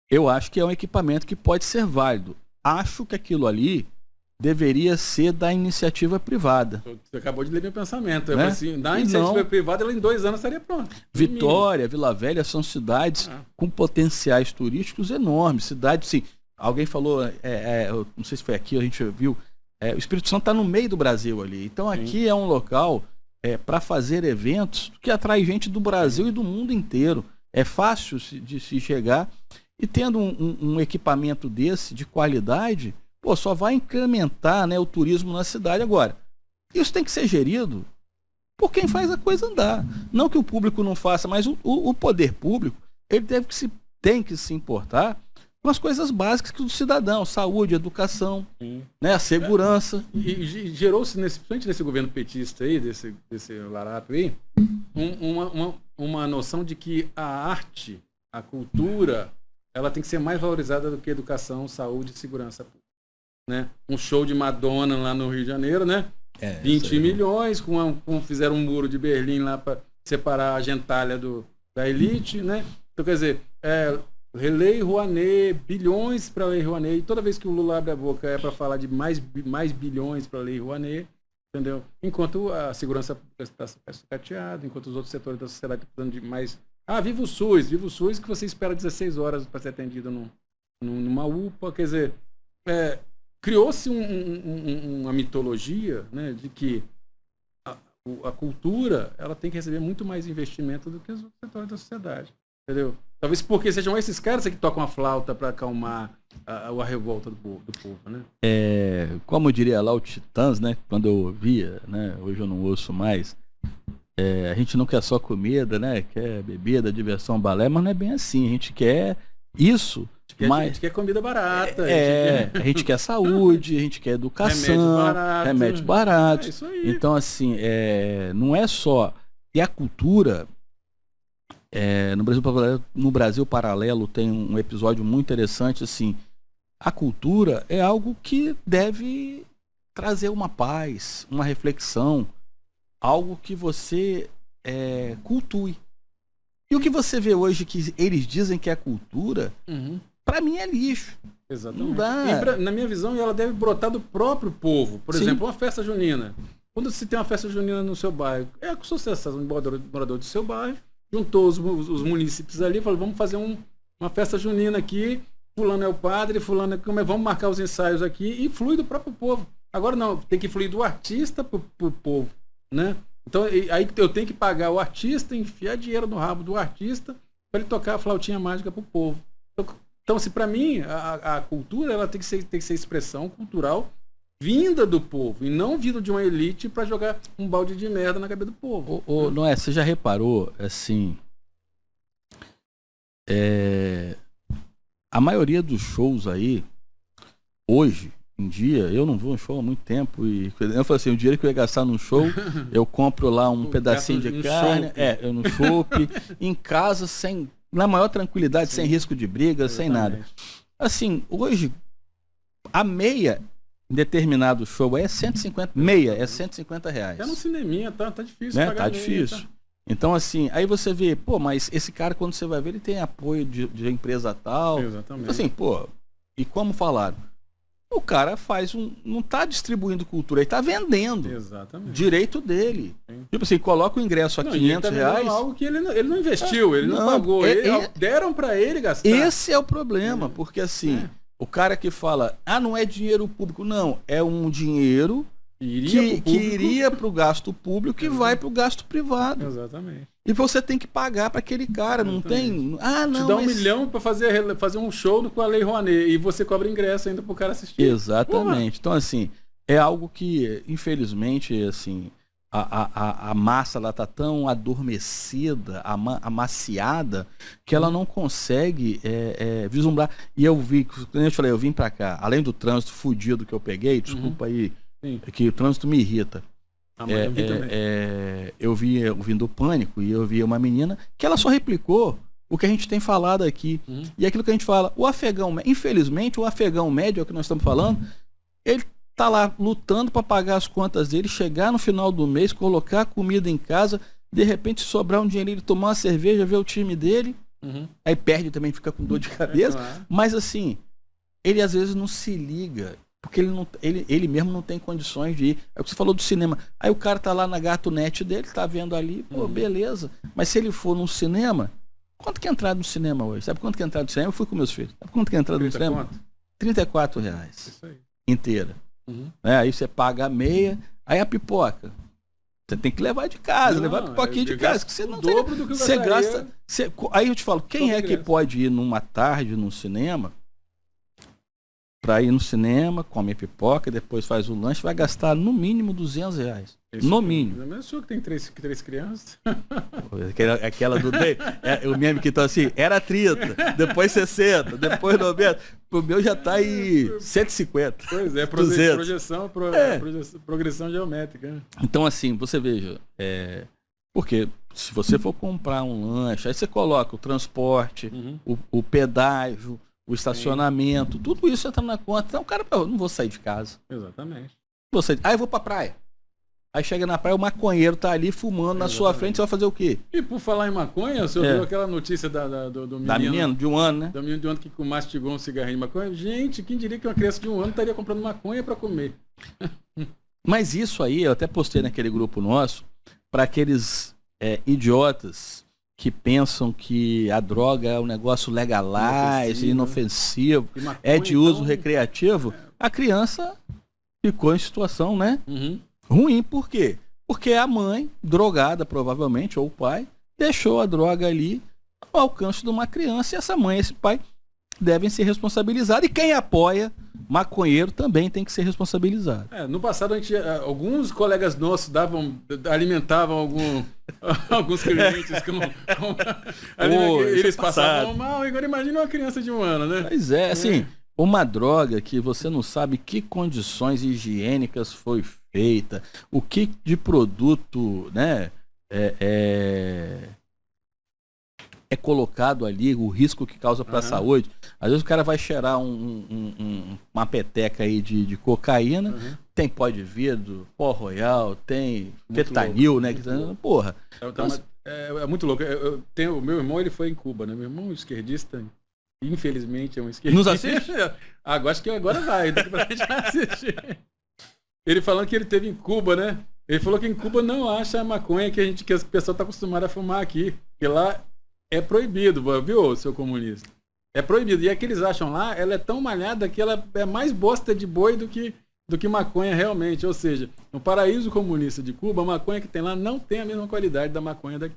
eu acho que é um equipamento que pode ser válido. Acho que aquilo ali deveria ser da iniciativa privada. Você acabou de ler meu pensamento. Né? Assim, da iniciativa privada, ela em 2 anos estaria pronta. Vitória, Vila Velha são cidades com potenciais turísticos enormes. Cidades, sim. Alguém falou, eu não sei se foi aqui, a gente viu, o Espírito Santo está no meio do Brasil ali. Então aqui é um local para fazer eventos que atrai gente do Brasil e do mundo inteiro. É fácil de se chegar. E tendo um equipamento desse, de qualidade, só vai incrementar, né, o turismo na cidade. Agora, isso tem que ser gerido por quem faz a coisa andar. Não que o público não faça, mas o poder público, ele tem que se importar com as coisas básicas do cidadão, saúde, educação, né, a segurança. E gerou-se, principalmente nesse governo petista aí, desse larápio aí, uma noção de que a arte, a cultura, ela tem que ser mais valorizada do que educação, saúde e segurança pública. Né? Um show de Madonna lá no Rio de Janeiro, né? 20 milhões, fizeram um muro de Berlim lá para separar a gentalha da elite, né? Então, quer dizer, Lei Rouanet, bilhões para a Lei Rouanet, e toda vez que o Lula abre a boca é para falar de mais bilhões para a Lei Rouanet, entendeu? Enquanto a segurança está sucateada, enquanto os outros setores da sociedade estão precisando de mais... viva o SUS que você espera 16 horas para ser atendido numa UPA, quer dizer, criou-se uma mitologia, né, de que a cultura ela tem que receber muito mais investimento do que os outros setores da sociedade, entendeu? Talvez porque sejam esses caras que tocam a flauta para acalmar a revolta do povo, né? Como diria lá o Titãs, né, quando eu ouvia, né, hoje eu não ouço mais, a gente não quer só comida, né, quer bebida, diversão, balé, mas não é bem assim, a gente quer isso. A gente quer comida barata. A gente quer saúde, a gente quer educação, remédios baratos. Isso aí. Então, assim, não é só... E a cultura, no Brasil Paralelo tem um episódio muito interessante, assim, a cultura é algo que deve trazer uma paz, uma reflexão, algo que você cultue. E o que você vê hoje que eles dizem que é cultura... Para mim é lixo. Exatamente. Não dá. Na minha visão, ela deve brotar do próprio povo. Por exemplo, uma festa junina. Quando se tem uma festa junina no seu bairro, é a associação de morador do seu bairro, juntou os munícipes ali e falou, vamos fazer uma festa junina aqui, fulano é o padre, fulano vamos marcar os ensaios aqui, e flui do próprio povo. Agora não, tem que fluir do artista pro povo, né? Então aí eu tenho que pagar o artista, enfiar dinheiro no rabo do artista para ele tocar a flautinha mágica pro povo. Então, se para mim, a cultura ela tem que ser expressão cultural vinda do povo, e não vinda de uma elite para jogar um balde de merda na cabeça do povo. Não você já reparou, assim, a maioria dos shows aí, hoje em dia, eu não vou a um show há muito tempo, e eu falei assim, o dinheiro que eu ia gastar num show, eu compro lá um pedacinho de carne, eu no chopp, em casa, na maior tranquilidade, sem risco de briga, sem nada. Assim, hoje, a meia em determinado show é 150, meia é 150 reais. É no cineminha, tá difícil né? pagar Tá meia, difícil. tá? Então, assim, aí você vê, pô, mas esse cara, quando você vai ver, ele tem apoio de empresa tal. Exatamente. Assim, pô, e como falaram? O cara não tá distribuindo cultura, ele tá vendendo. Exatamente. Direito dele. Sim. Tipo assim, coloca o ingresso a 500 reais. Algo que ele não investiu, ele não pagou. Deram para ele gastar. Esse é o problema, porque assim, o cara que fala, não é dinheiro público. Não, é um dinheiro que iria para o gasto público e vai para o gasto privado. Exatamente. E você tem que pagar para aquele cara, não tem... não, te dá 1 milhão para fazer um show com a Lei Rouanet e você cobra ingresso ainda para o cara assistir. Exatamente. Então, assim, é algo que, infelizmente, assim, a massa ela tá tão adormecida, amaciada, que ela não consegue vislumbrar. E eu vi, como eu te falei, eu vim para cá, além do trânsito fudido que eu peguei, desculpa aí, que o trânsito me irrita. Eu vi do Pânico e eu vi uma menina que ela só replicou o que a gente tem falado aqui. E aquilo que a gente fala, infelizmente, o afegão médio, é o que nós estamos falando, ele tá lá lutando para pagar as contas dele, chegar no final do mês, colocar comida em casa, de repente sobrar um dinheiro, ele tomar uma cerveja, ver o time dele, aí perde também, fica com dor de cabeça. Claro. Mas assim, ele às vezes não se liga. Porque ele mesmo não tem condições de ir. É o que você falou do cinema. Aí o cara tá lá na GatoNet dele, tá vendo ali, pô, beleza. Mas se ele for num cinema, quanto que é a entrada no cinema hoje? Sabe quanto que é a entrada no cinema? Eu fui com meus filhos. Sabe quanto que é a entrada no cinema? R$34. Isso aí. Inteira. Aí você paga a meia, aí a pipoca. Você tem que levar de casa, levar a pipoquinha de casa. Que você não dobro do que você gasta. Aí eu te falo, quem é que pode ir numa tarde num cinema? Para ir no cinema, come pipoca, depois faz o lanche, vai gastar no mínimo R$200. No mínimo. Não é sua que tem três crianças? Aquela do... o meme que tá assim, era 30, depois 60, depois 90. O meu já tá aí 150. Pois é, progressão geométrica. Né? Então assim, você veja, porque se você for comprar um lanche, aí você coloca o transporte, o pedágio, o estacionamento, tudo isso entra na conta. Então o cara, eu não vou sair de casa. Exatamente. Eu vou pra praia. Aí chega na praia, o maconheiro tá ali fumando na sua frente, você vai fazer o quê? E por falar em maconha, você ouviu aquela notícia do menino? Da menina, de 1 ano, né? Da menina de 1 ano que mastigou um cigarrinho de maconha. Gente, quem diria que uma criança de 1 ano estaria comprando maconha para comer? Mas isso aí, eu até postei naquele grupo nosso, para aqueles idiotas que pensam que a droga é um negócio legalize, inofensivo, é de uso recreativo, a criança ficou em situação, né? Ruim. Por quê? Porque a mãe, drogada provavelmente, ou o pai, deixou a droga ali ao alcance de uma criança, e essa mãe e esse pai devem ser responsabilizados. E quem apoia maconheiro também tem que ser responsabilizado. No passado, alguns colegas nossos alimentavam alguns clientes eles passavam mal. Agora imagina uma criança de 1 ano, né? Pois é, assim, uma droga que você não sabe que condições higiênicas foi feita, o que de produto, né, é colocado ali, o risco que causa para a saúde. Às vezes o cara vai cheirar uma peteca aí de cocaína, tem pó de vidro, pó royal, tem fentanil, né? Porra. É muito louco. O meu irmão, ele foi em Cuba, né? Meu irmão esquerdista, infelizmente é um esquerdista. Nos assiste? Acho que agora vai, daqui pra gente vai assistir. Ele falando que ele teve em Cuba, né? Ele falou que em Cuba não acha a maconha que a pessoa está acostumada a fumar aqui. Que lá é proibido, viu, seu comunista? É proibido. E a que eles acham lá, ela é tão malhada que ela é mais bosta de boi do que maconha realmente. Ou seja, no paraíso comunista de Cuba, a maconha que tem lá não tem a mesma qualidade da maconha daqui.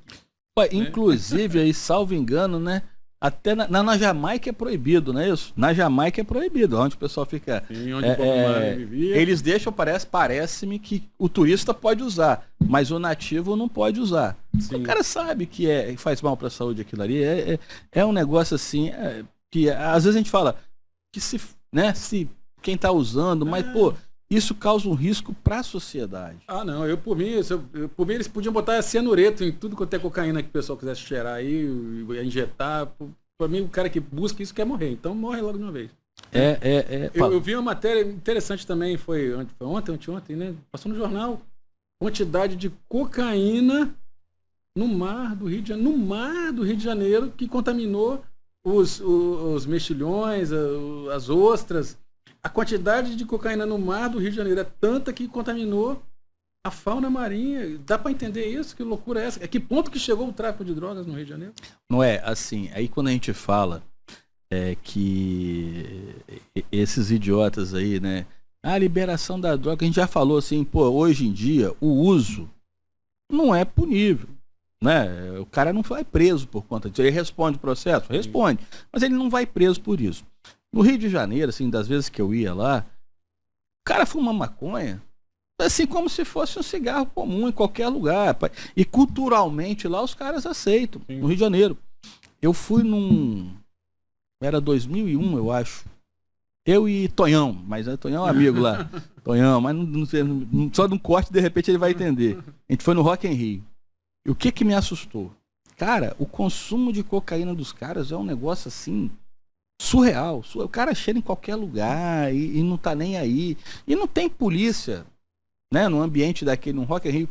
Inclusive, aí, salvo engano, né? Até na Jamaica é proibido, não é isso? Na Jamaica é proibido, onde o pessoal fica... Sim, onde o Bob Marley vivia. Eles deixam, parece-me que o turista pode usar, mas o nativo não pode usar. O cara sabe que faz mal para a saúde aquilo ali. É um negócio assim, que às vezes a gente fala que se quem está usando, mas isso causa um risco para a sociedade. Não, por mim eles podiam botar cianureto em tudo quanto é cocaína que o pessoal quisesse cheirar aí, injetar. Por mim, o cara que busca isso quer morrer, então morre logo de uma vez. Eu vi uma matéria interessante também, foi ontem, né? Passou no jornal. Quantidade de cocaína no mar do Rio de Janeiro, que contaminou os mexilhões, as ostras. A quantidade de cocaína no mar do Rio de Janeiro é tanta que contaminou a fauna marinha. Dá para entender isso? Que loucura é essa? A que ponto que chegou o tráfico de drogas no Rio de Janeiro? Não é assim, aí quando a gente fala que esses idiotas aí, né? A liberação da droga, a gente já falou assim, pô, hoje em dia o uso não é punível, né? O cara não vai preso por conta disso. Ele responde o processo? Responde. Mas ele não vai preso por isso. No Rio de Janeiro, assim, das vezes que eu ia lá, o cara fuma maconha, assim como se fosse um cigarro comum em qualquer lugar. E culturalmente lá os caras aceitam. Sim. No Rio de Janeiro. Eu fui era 2001, eu acho. Eu e Tonhão, mas Tonhão é um amigo lá. Tonhão, mas só num corte, de repente ele vai entender. A gente foi no Rock in Rio. E o que me assustou? Cara, o consumo de cocaína dos caras é um negócio assim, surreal. O cara cheira em qualquer lugar e não tá nem aí. E não tem polícia, né, no ambiente daquele, no Rock in Rio,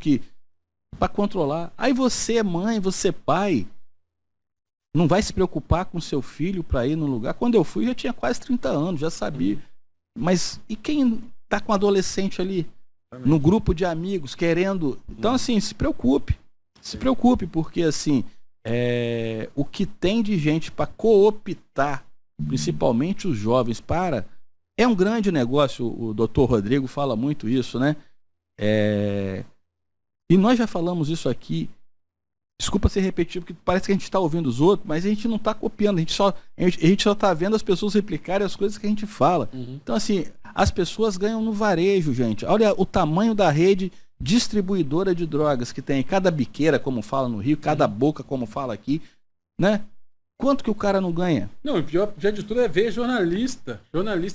pra controlar. Aí você é mãe, você é pai, não vai se preocupar com seu filho para ir no lugar. Quando eu fui, já tinha quase 30 anos, já sabia. Mas e quem tá com adolescente ali, no grupo de amigos, querendo... Então, assim, se preocupe. Se preocupe, porque, assim, o que tem de gente para cooptar, principalmente os jovens, é um grande negócio. O doutor Rodrigo fala muito isso, né? E nós já falamos isso aqui. Desculpa ser repetitivo, porque parece que a gente está ouvindo os outros, mas a gente não está copiando, a gente só está vendo as pessoas replicarem as coisas que a gente fala. Então, assim, as pessoas ganham no varejo, gente. Olha o tamanho da rede distribuidora de drogas que tem. Cada biqueira, como fala no Rio, cada boca, como fala aqui, né? Quanto que o cara não ganha? Não, o pior de tudo é ver jornalista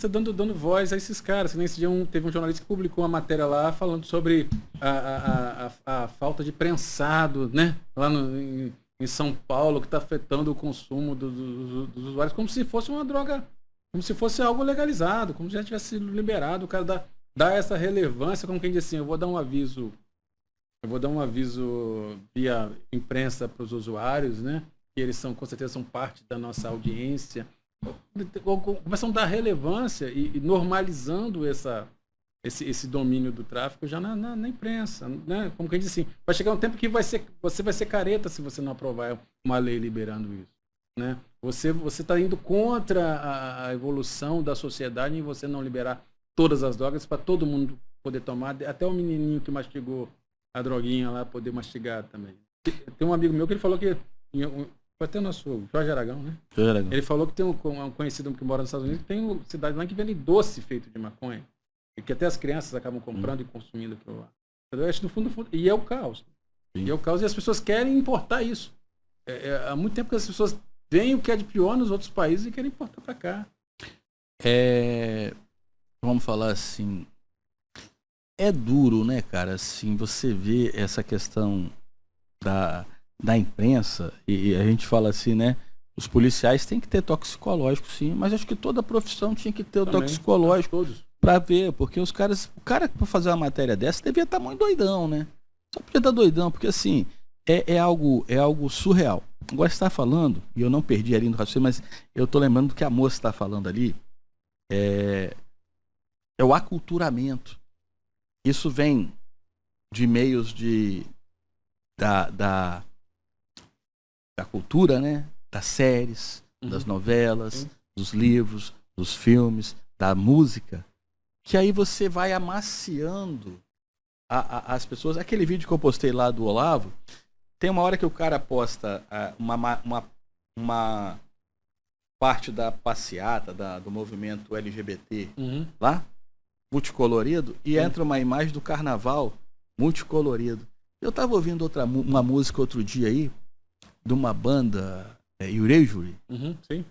dando voz a esses caras. Nesse dia teve um jornalista que publicou uma matéria lá falando sobre a falta de prensado, né? Lá em São Paulo, que está afetando o consumo dos usuários, como se fosse uma droga, como se fosse algo legalizado, como se já tivesse sido liberado. O cara dá essa relevância, como quem diz assim, eu vou dar um aviso via imprensa para os usuários, né? Que eles com certeza são parte da nossa audiência, começam a dar relevância e normalizando esse domínio do tráfico já na imprensa, né? Como quem diz assim, vai chegar um tempo que você vai ser careta se você não aprovar uma lei liberando isso, né? Você está indo contra a evolução da sociedade em você não liberar todas as drogas para todo mundo poder tomar, até o menininho que mastigou a droguinha lá poder mastigar também. Tem um amigo meu que ele falou que foi até o nosso Jorge Aragão, né? Ele falou que tem um conhecido que mora nos Estados Unidos, tem cidade lá que vende doce feito de maconha. E que até as crianças acabam comprando e consumindo aquilo lá. Eu acho, no fundo, e é o caos. Sim. E é o caos, e as pessoas querem importar isso. Há muito tempo que as pessoas veem o que é de pior nos outros países e querem importar para cá. Vamos falar assim, é duro, né, cara? Assim, você vê essa questão da imprensa, e a gente fala assim, né? Os policiais têm que ter toxicológico, sim, mas acho que toda profissão tinha que ter o toxicológico para ver, porque o cara para fazer uma matéria dessa devia estar muito doidão, né? Só podia estar doidão, porque assim, é algo surreal. Agora você está falando, e eu não perdi ali no raciocínio, mas eu tô lembrando do que a moça está falando ali, é o aculturamento. Isso vem de meios da cultura, né? Das séries, das novelas, dos livros, dos filmes, da música, que aí você vai amaciando as pessoas. Aquele vídeo que eu postei lá do Olavo, tem uma hora que o cara posta uma parte da passeata do movimento LGBT lá, multicolorido, e entra uma imagem do carnaval multicolorido. Eu tava ouvindo uma música outro dia aí, de uma banda, Yurejuri. Sim.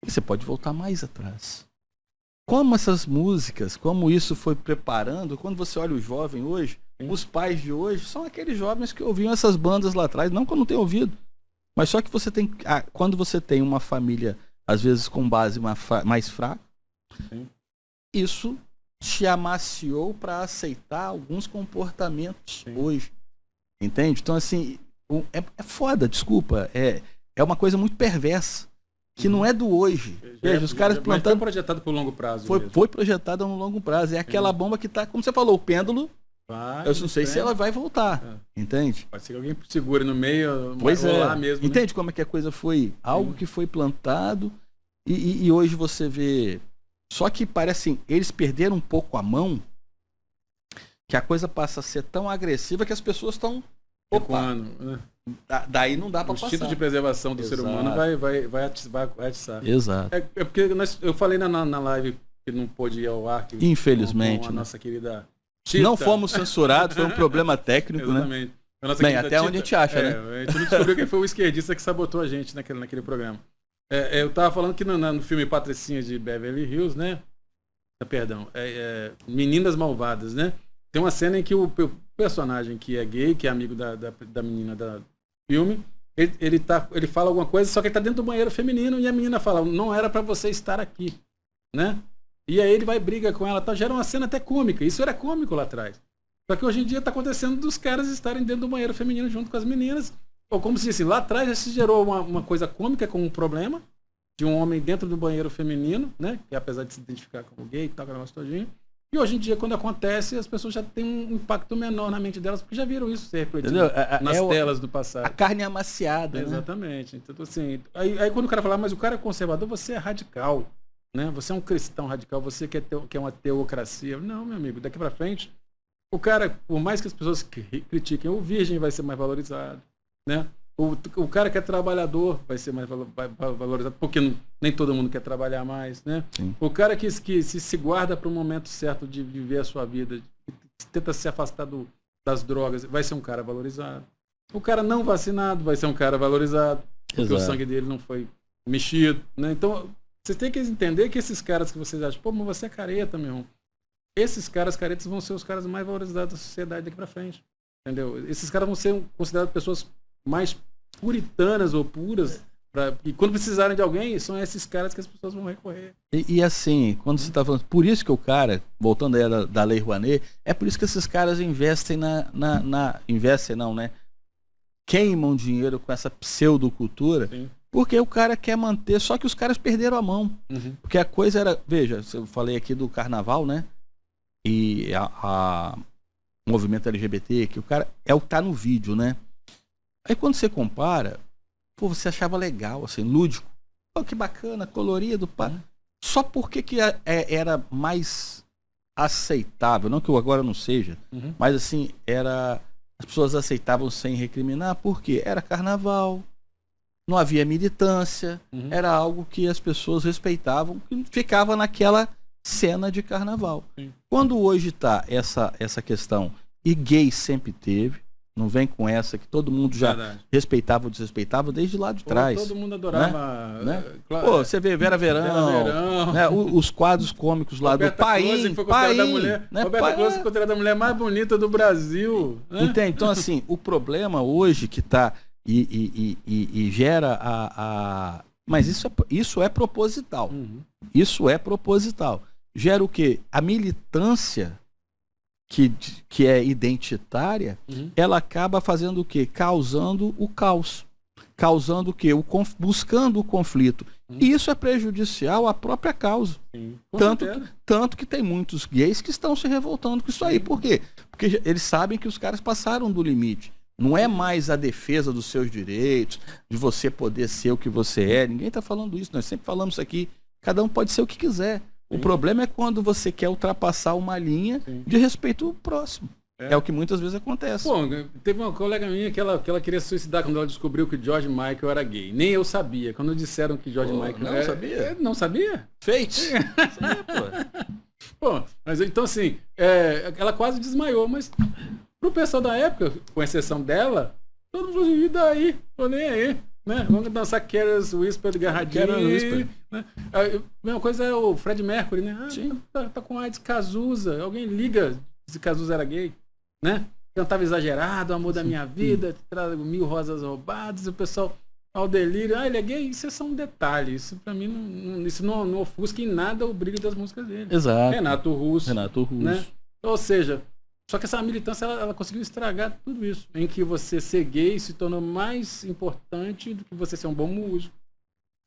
E você pode voltar mais atrás. Como essas músicas, como isso foi preparando, quando você olha o jovem hoje, os pais de hoje são aqueles jovens que ouviam essas bandas lá atrás, não que eu não tenha ouvido, mas só que você tem, quando você tem uma família, às vezes com base mais fraca, Sim. Isso te amaciou para aceitar alguns comportamentos hoje. Entende? Então, assim, é foda, desculpa. É uma coisa muito perversa. Que não é do hoje. Veja, os caras plantando. Foi projetado por longo prazo. Foi projetado no longo prazo. É aquela bomba que tá, como você falou, o pêndulo. Eu não sei se ela vai voltar. Entende? Pode ser que alguém segure no meio, pois lá mesmo. Entende, né? Como é que a coisa foi? Algo que foi plantado e hoje você vê. Só que parece assim, eles perderam um pouco a mão, que a coisa passa a ser tão agressiva que as pessoas estão. Né? Daí não dá para passar. O instinto de preservação do ser humano vai atiçar. Exato. É porque eu falei na live que não pôde ir ao ar. Infelizmente. Com a nossa querida Tita. Não fomos censurados, foi um problema técnico, exatamente. Né? Bem, até Tita, onde a gente acha, né? A gente não descobriu quem foi o esquerdista que sabotou a gente naquele programa. Eu tava falando que no filme Patricinha de Beverly Hills, né? Perdão. Meninas Malvadas, né? Tem uma cena em que o personagem que é gay, que é amigo da menina do filme, ele fala alguma coisa, só que ele tá dentro do banheiro feminino e a menina fala, não era para você estar aqui, né? E aí ele vai briga com ela, tá, gera uma cena até cômica. Isso era cômico lá atrás. Só que hoje em dia tá acontecendo dos caras estarem dentro do banheiro feminino junto com as meninas. Ou como se disse, lá atrás já se gerou uma coisa cômica com um problema de um homem dentro do banheiro feminino, né? Que apesar de se identificar como gay e tal, aquele negócio todinho. E hoje em dia, quando acontece, as pessoas já têm um impacto menor na mente delas, porque já viram isso ser refletido nas telas do passado. A carne amaciada, né? Exatamente. Então, assim, aí quando o cara fala, mas o cara é conservador, você é radical, né? Você é um cristão radical, você quer uma teocracia. Não, meu amigo, daqui pra frente, o cara, por mais que as pessoas critiquem, o virgem vai ser mais valorizado, né? O cara que é trabalhador vai ser mais valorizado, porque nem todo mundo quer trabalhar mais, né? Sim. O cara que se guarda para o momento certo de viver a sua vida, que tenta se afastar das drogas, vai ser um cara valorizado. O cara não vacinado vai ser um cara valorizado, porque o sangue dele não foi mexido, né? Então, vocês têm que entender que esses caras que vocês acham, pô, mas você é careta, meu irmão. Esses caras caretas vão ser os caras mais valorizados da sociedade daqui para frente, entendeu? Esses caras vão ser considerados pessoas mais puritanas ou puras, e quando precisarem de alguém, são esses caras que as pessoas vão recorrer. E assim, quando você está falando, por isso que o cara, voltando aí da Lei Rouanet, é por isso que esses caras investem investem não, né? Queimam dinheiro com essa pseudocultura, sim, porque o cara quer manter, só que os caras perderam a mão. Uhum. Porque a coisa era, veja, eu falei aqui do carnaval, né? E o movimento LGBT, que o cara é o que tá no vídeo, né? Aí quando você compara, pô, você achava legal, assim, lúdico. Pô, que bacana, colorido, pá. Só porque que era mais aceitável, não que eu agora não seja, mas assim, as pessoas aceitavam sem recriminar, porque era carnaval, não havia militância, era algo que as pessoas respeitavam, que ficava naquela cena de carnaval. Sim. Quando hoje tá essa questão, e gay sempre teve, não vem com essa que todo mundo já respeitava ou desrespeitava desde lá de trás. Todo mundo adorava. Né? Pô, você vê Vera Verão, né? Os quadros cômicos lá Roberta do Paim. Roberta Close foi considerada a mulher mais bonita do Brasil. Né? Entende? Então, assim, o problema hoje que está e gera Mas isso é proposital. Isso é proposital. Gera o quê? A militância que é identitária, ela acaba fazendo o quê? Causando o caos. Causando o quê? Buscando o conflito. E isso é prejudicial à própria causa. Sim, tanto que tem muitos gays que estão se revoltando com isso aí. Por quê? Porque eles sabem que os caras passaram do limite. Não é mais a defesa dos seus direitos, de você poder ser o que você é. Ninguém está falando isso. Nós sempre falamos isso aqui. Cada um pode ser o que quiser. O problema é quando você quer ultrapassar uma linha de respeito ao próximo. É o que muitas vezes acontece. Pô, teve uma colega minha que ela queria se suicidar quando ela descobriu que George Michael era gay. Nem eu sabia. Quando disseram que George Michael não sabia? Não sabia? Fate. Pô, mas então assim, ela quase desmaiou, mas pro pessoal da época, com exceção dela, todo mundo falou assim, e daí? Tô nem aí. Né? Vamos dançar Careless Whisper de Garradinho. Né? A mesma coisa é o Fred Mercury, né? Tá com AIDS, Cazuza. Alguém liga se Cazuza era gay, né? Cantava exagerado, o amor da minha vida, 1000 rosas roubadas, o pessoal ao delírio, ele é gay, isso é só um detalhe. Isso pra mim isso não ofusca em nada o brilho das músicas dele. Exato. Renato Russo. Né? Ou seja, só que essa militância ela conseguiu estragar tudo isso, em que você ser gay se tornou mais importante do que você ser um bom músico,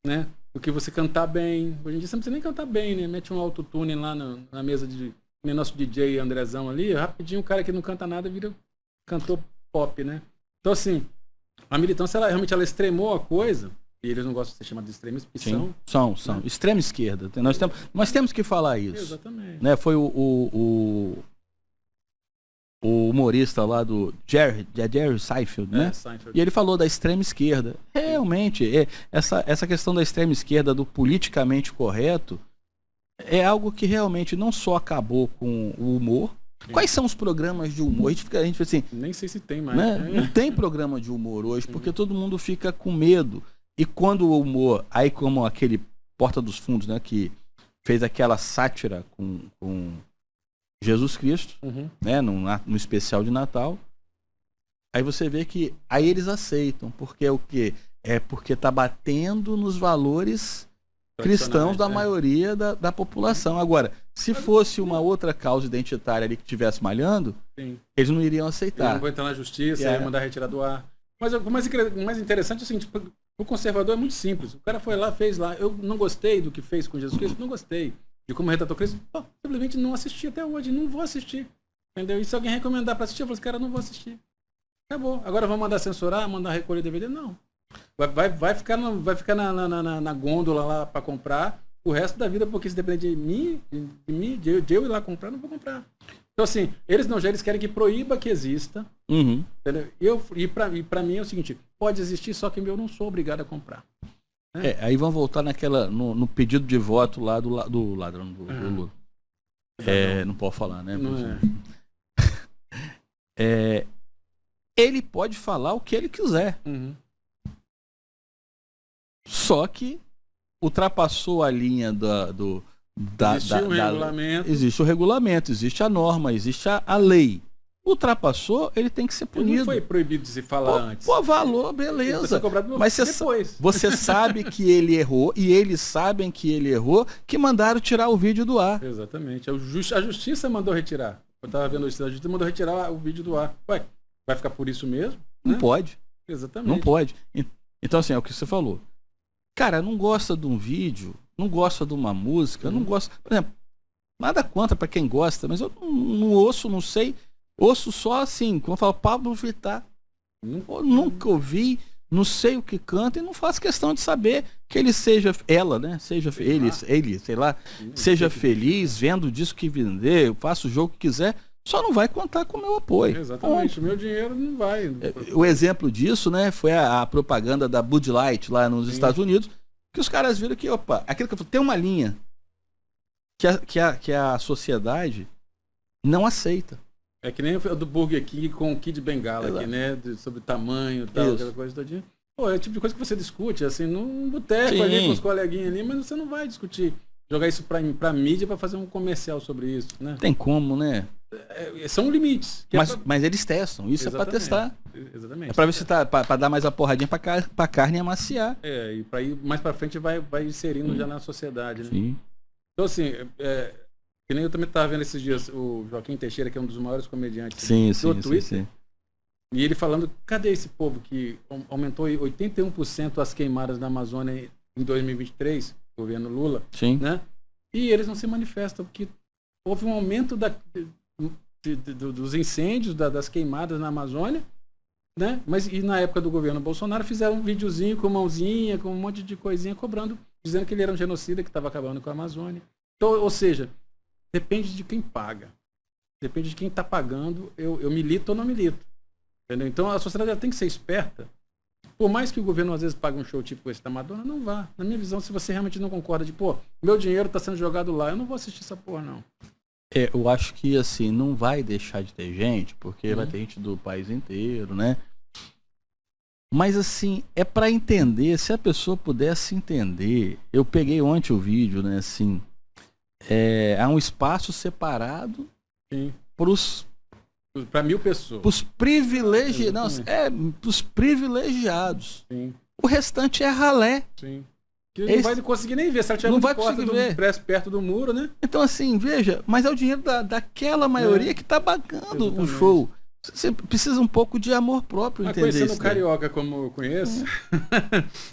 né? Do que você cantar bem. Hoje em dia você não precisa nem cantar bem, né? Mete um autotune lá na mesa de nosso DJ Andrezão ali, rapidinho o cara que não canta nada vira cantor pop, né? Então assim, a militância realmente extremou a coisa, e eles não gostam de ser chamados de extremistas, porque são. Né? Extrema esquerda. Nós temos que falar isso. Exatamente. Né? Foi o humorista lá do Jerry Seinfeld, né? Seinfeld. E ele falou da extrema esquerda. Realmente, essa questão da extrema esquerda, do politicamente correto, é algo que realmente não só acabou com o humor. Sim. Quais são os programas de humor? A gente fica assim... Nem sei se tem mais. Né? Não tem programa de humor hoje, porque todo mundo fica com medo. E quando o humor, aí como aquele Porta dos Fundos, né, que fez aquela sátira com Jesus Cristo, né, no especial de Natal, aí você vê que aí eles aceitam, porque é o quê? É porque tá batendo nos valores cristãos da maioria da população. Agora, se fosse uma outra causa identitária ali que estivesse malhando, sim, eles não iriam aceitar. Não vão entrar na justiça, ia mandar retirar do ar. Mas o mais interessante é o seguinte, o conservador é muito simples. O cara foi lá, fez lá. Eu não gostei do que fez com Jesus Cristo, não gostei de como retratou Cristo. Simplesmente não assisti até hoje, não vou assistir. Entendeu? E se alguém recomendar para assistir, eu falo, cara, não vou assistir. Acabou. Agora vão mandar censurar, mandar recolher DVD? Não. Vai ficar na gôndola lá para comprar o resto da vida, porque se depender de eu ir lá comprar, não vou comprar. Então assim, eles querem que proíba que exista. Entendeu? E para mim é o seguinte, pode existir, só que eu não sou obrigado a comprar. Aí vão voltar no pedido de voto lá do ladrão do Lula. Não pode falar, né? Não ele pode falar o que ele quiser. Só que ultrapassou a linha existe um regulamento. Existe o regulamento, existe a norma, existe a lei. Ultrapassou, ele tem que ser punido. Ele não foi proibido de se falar antes. Valor, beleza. Mas você sabe que ele errou, e eles sabem que ele errou, que mandaram tirar o vídeo do ar. Exatamente. A justiça mandou retirar. Eu estava vendo isso, a justiça mandou retirar o vídeo do ar. Ué, vai ficar por isso mesmo? Não pode. Exatamente. Não pode. Então, assim, é o que você falou. Cara, não gosta de um vídeo, não gosta de uma música, não gosta... Por exemplo, nada contra para quem gosta, mas eu não ouço, não sei... Ouço só assim, como eu falo, Pablo Vittar. Nunca ouvi, não sei o que canta e não faço questão de saber que ele seja, ela, né? Seja ele, sei lá, seja feliz, vendo o disco que vender, faça o jogo que quiser, só não vai contar com o meu apoio. Exatamente, o meu dinheiro não vai. O exemplo disso, né, foi a propaganda da Bud Light lá nos Estados Unidos, que os caras viram que, aquilo que eu falei, tem uma linha que a sociedade não aceita. É que nem o do Burger King com o Kid Bengala aqui, né? Sobre tamanho e tal, aquela coisa todinha. Pô, é o tipo de coisa que você discute, assim, num boteco ali com os coleguinhas ali, mas você não vai discutir. Jogar isso pra mídia pra fazer um comercial sobre isso, né? Tem como, né? São limites. Mas eles testam, isso. Exatamente. É pra testar. Exatamente. É pra ver se tá pra dar mais a porradinha pra carne amaciar. E pra ir mais pra frente vai inserindo já na sociedade, né? Sim. Então, assim, que nem eu também estava vendo esses dias o Joaquim Teixeira, que é um dos maiores comediantes do Twitter. Sim. E ele falando, cadê esse povo que aumentou 81% as queimadas na Amazônia em 2023, governo Lula, sim, né? E eles não se manifestam, porque houve um aumento dos incêndios, das queimadas na Amazônia, né? Mas e na época do governo Bolsonaro fizeram um videozinho com mãozinha, com um monte de coisinha cobrando, dizendo que ele era um genocida que estava acabando com a Amazônia. Então, ou seja, depende de quem paga. Depende de quem está pagando, eu milito ou não milito. Entendeu? Então a sociedade já tem que ser esperta. Por mais que o governo às vezes pague um show tipo esse da Madonna, não vá. Na minha visão, se você realmente não concorda de, meu dinheiro está sendo jogado lá, eu não vou assistir essa porra, não. Eu acho que, assim, não vai deixar de ter gente, porque vai ter gente do país inteiro, né? Mas, assim, é para entender, se a pessoa pudesse entender. Eu peguei ontem o vídeo, né, assim... há um espaço separado para 1000 pessoas. Para os privilegiados. Sim. O restante é ralé. Sim. Que não vai conseguir nem ver, se ela tiver não vai conseguir ver. Perto do muro, né? Então, assim, veja, mas é o dinheiro daquela maioria que tá pagando o show. Você precisa um pouco de amor próprio, entendeu? Conhecendo o carioca como eu conheço,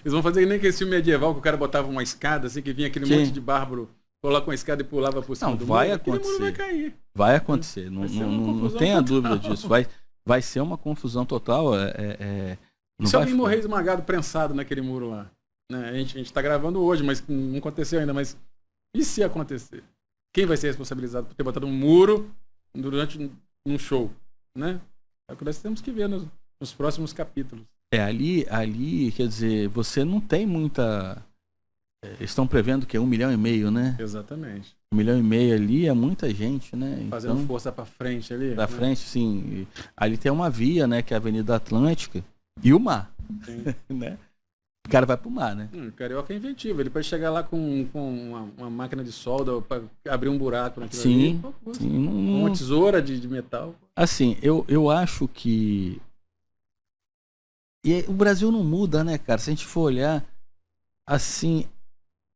eles vão fazer que nem aquele filme medieval que o cara botava uma escada, assim, que vinha aquele monte de bárbaro, coloca uma escada e pulava por cima do vai muro. Acontecer. Muro vai cair. Vai acontecer, não tenha dúvida disso. Vai ser uma confusão total. E se alguém morrer esmagado, prensado naquele muro lá? Né? A gente está gravando hoje, mas não aconteceu ainda. Mas e se acontecer? Quem vai ser responsabilizado por ter botado um muro durante um show? Né? É o que nós temos que ver nos próximos capítulos. Ali, quer dizer, você não tem muita... Estão prevendo que é 1,5 milhão, né? Exatamente. 1,5 milhão ali é muita gente, né? Fazendo força para frente ali. Pra frente, sim. Ali tem uma via, né? Que é a Avenida Atlântica e o mar. Sim. Né? O cara vai pro mar, né? O carioca é inventivo. Ele pode chegar lá com uma máquina de solda para abrir um buraco naquilo ali. Sim. Uma tesoura de metal. Assim, eu acho que... E o Brasil não muda, né, cara? Se a gente for olhar, assim...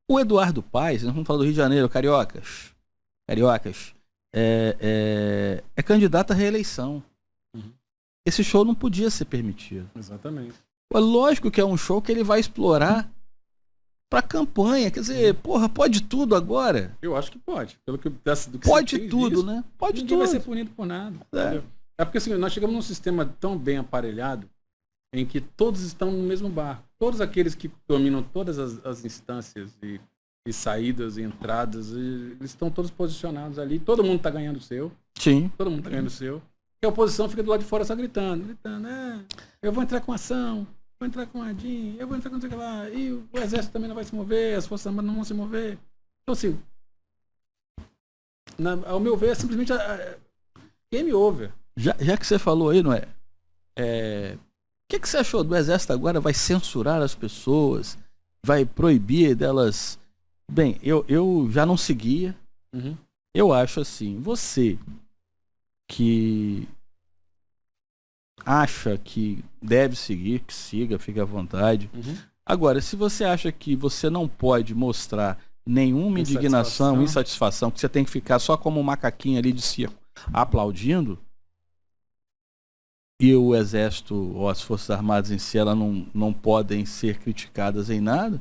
O Eduardo Paes, nós vamos falar do Rio de Janeiro, cariocas, é candidato à reeleição. Uhum. Esse show não podia ser permitido. Exatamente. É lógico que é um show que ele vai explorar para campanha. Quer dizer, porra, pode tudo agora? Eu acho que pode. Pelo que, do que pode tudo, visto, né? Pode ninguém tudo. Vai ser punido por nada. É porque assim, nós chegamos num sistema tão bem aparelhado em que todos estão no mesmo barco. Todos aqueles que dominam todas as instâncias e saídas e entradas, eles estão todos posicionados ali. Todo mundo está ganhando o seu. Sim. Todo mundo está ganhando o seu. E a oposição fica do lado de fora só gritando. Eu vou entrar com ação, vou entrar com a DIN, eu vou entrar com não sei o que lá. E o exército também não vai se mover, as forças armadas não vão se mover. Então assim, ao meu ver, é simplesmente game over. Já que você falou aí, não é? O que você achou do Exército agora? Vai censurar as pessoas? Vai proibir delas? Bem, eu já não seguia. Uhum. Eu acho assim, você que acha que deve seguir, que siga, fique à vontade. Uhum. Agora, se você acha que você não pode mostrar nenhuma indignação, insatisfação, que você tem que ficar só como um macaquinho ali de circo aplaudindo, e o Exército ou as Forças Armadas em si, elas não podem ser criticadas em nada,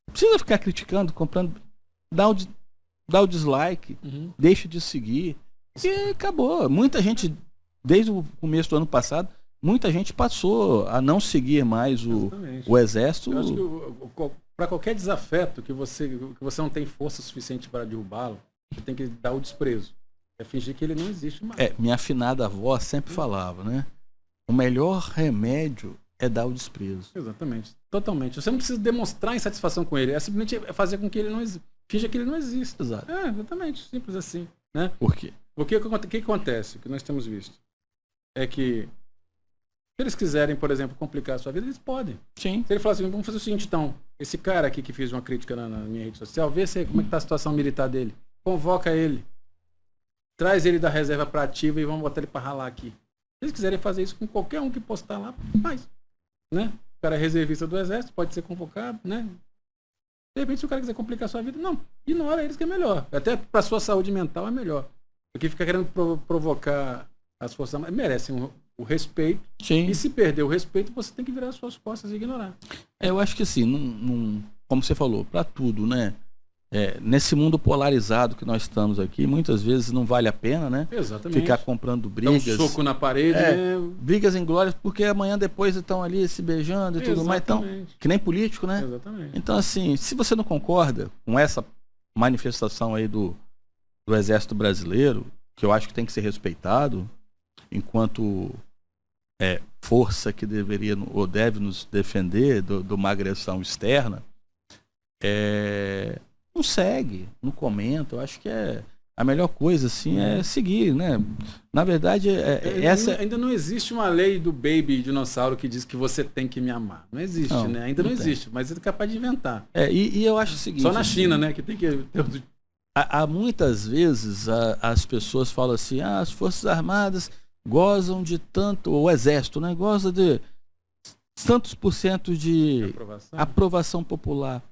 não precisa ficar criticando, comprando, dá o dislike, deixa de seguir, e acabou. Muita gente, desde o começo do ano passado, muita gente passou a não seguir mais o Exército. Eu acho que para qualquer desafeto que você não tem força suficiente para derrubá-lo, você tem que dar o desprezo. É fingir que ele não existe mais. Minha afinada avó sempre falava, né? O melhor remédio é dar o desprezo. Exatamente. Totalmente. Você não precisa demonstrar insatisfação com ele. É simplesmente fazer com que ele não exista. Finja que ele não existe. Exato. Exatamente. Simples assim. Né? Por quê? Porque o que acontece? O que nós temos visto é que se eles quiserem, por exemplo, complicar a sua vida, eles podem. Sim. Se ele falar assim, vamos fazer o seguinte, então. Esse cara aqui que fez uma crítica na minha rede social, vê como é que tá a situação militar dele. Convoca ele. Traz ele da reserva para ativa e vamos botar ele para ralar aqui. Se eles quiserem fazer isso com qualquer um que postar lá, faz. Né? O cara é reservista do Exército, pode ser convocado, né? De repente, se o cara quiser complicar a sua vida, não, ignora eles que é melhor. Até para sua saúde mental é melhor. Porque fica querendo provocar as forças armadas. Merecem o respeito. Sim. E se perder o respeito, você tem que virar as suas costas e ignorar. Eu acho que assim, como você falou, para tudo, né? Nesse mundo polarizado que nós estamos aqui, muitas vezes não vale a pena, né? Exatamente. Ficar comprando brigas. Dá um soco na parede, né? Brigas inglórias, porque amanhã depois estão ali se beijando e tudo mais. Então, que nem político, né? Exatamente. Então, assim, se você não concorda com essa manifestação aí do Exército Brasileiro, que eu acho que tem que ser respeitado, enquanto força que deveria ou deve nos defender de uma agressão externa, não segue, não comenta. Eu acho que a melhor coisa assim é seguir, né? Na verdade, ainda não existe uma lei do baby dinossauro que diz que você tem que me amar. Não existe, né? Ainda não existe, mas é capaz de inventar. E eu acho o seguinte... Só na China, né? Que tem que... Há muitas vezes as pessoas falam assim, as Forças Armadas gozam de tanto, o Exército, né? Goza de tantos por cento de aprovação popular.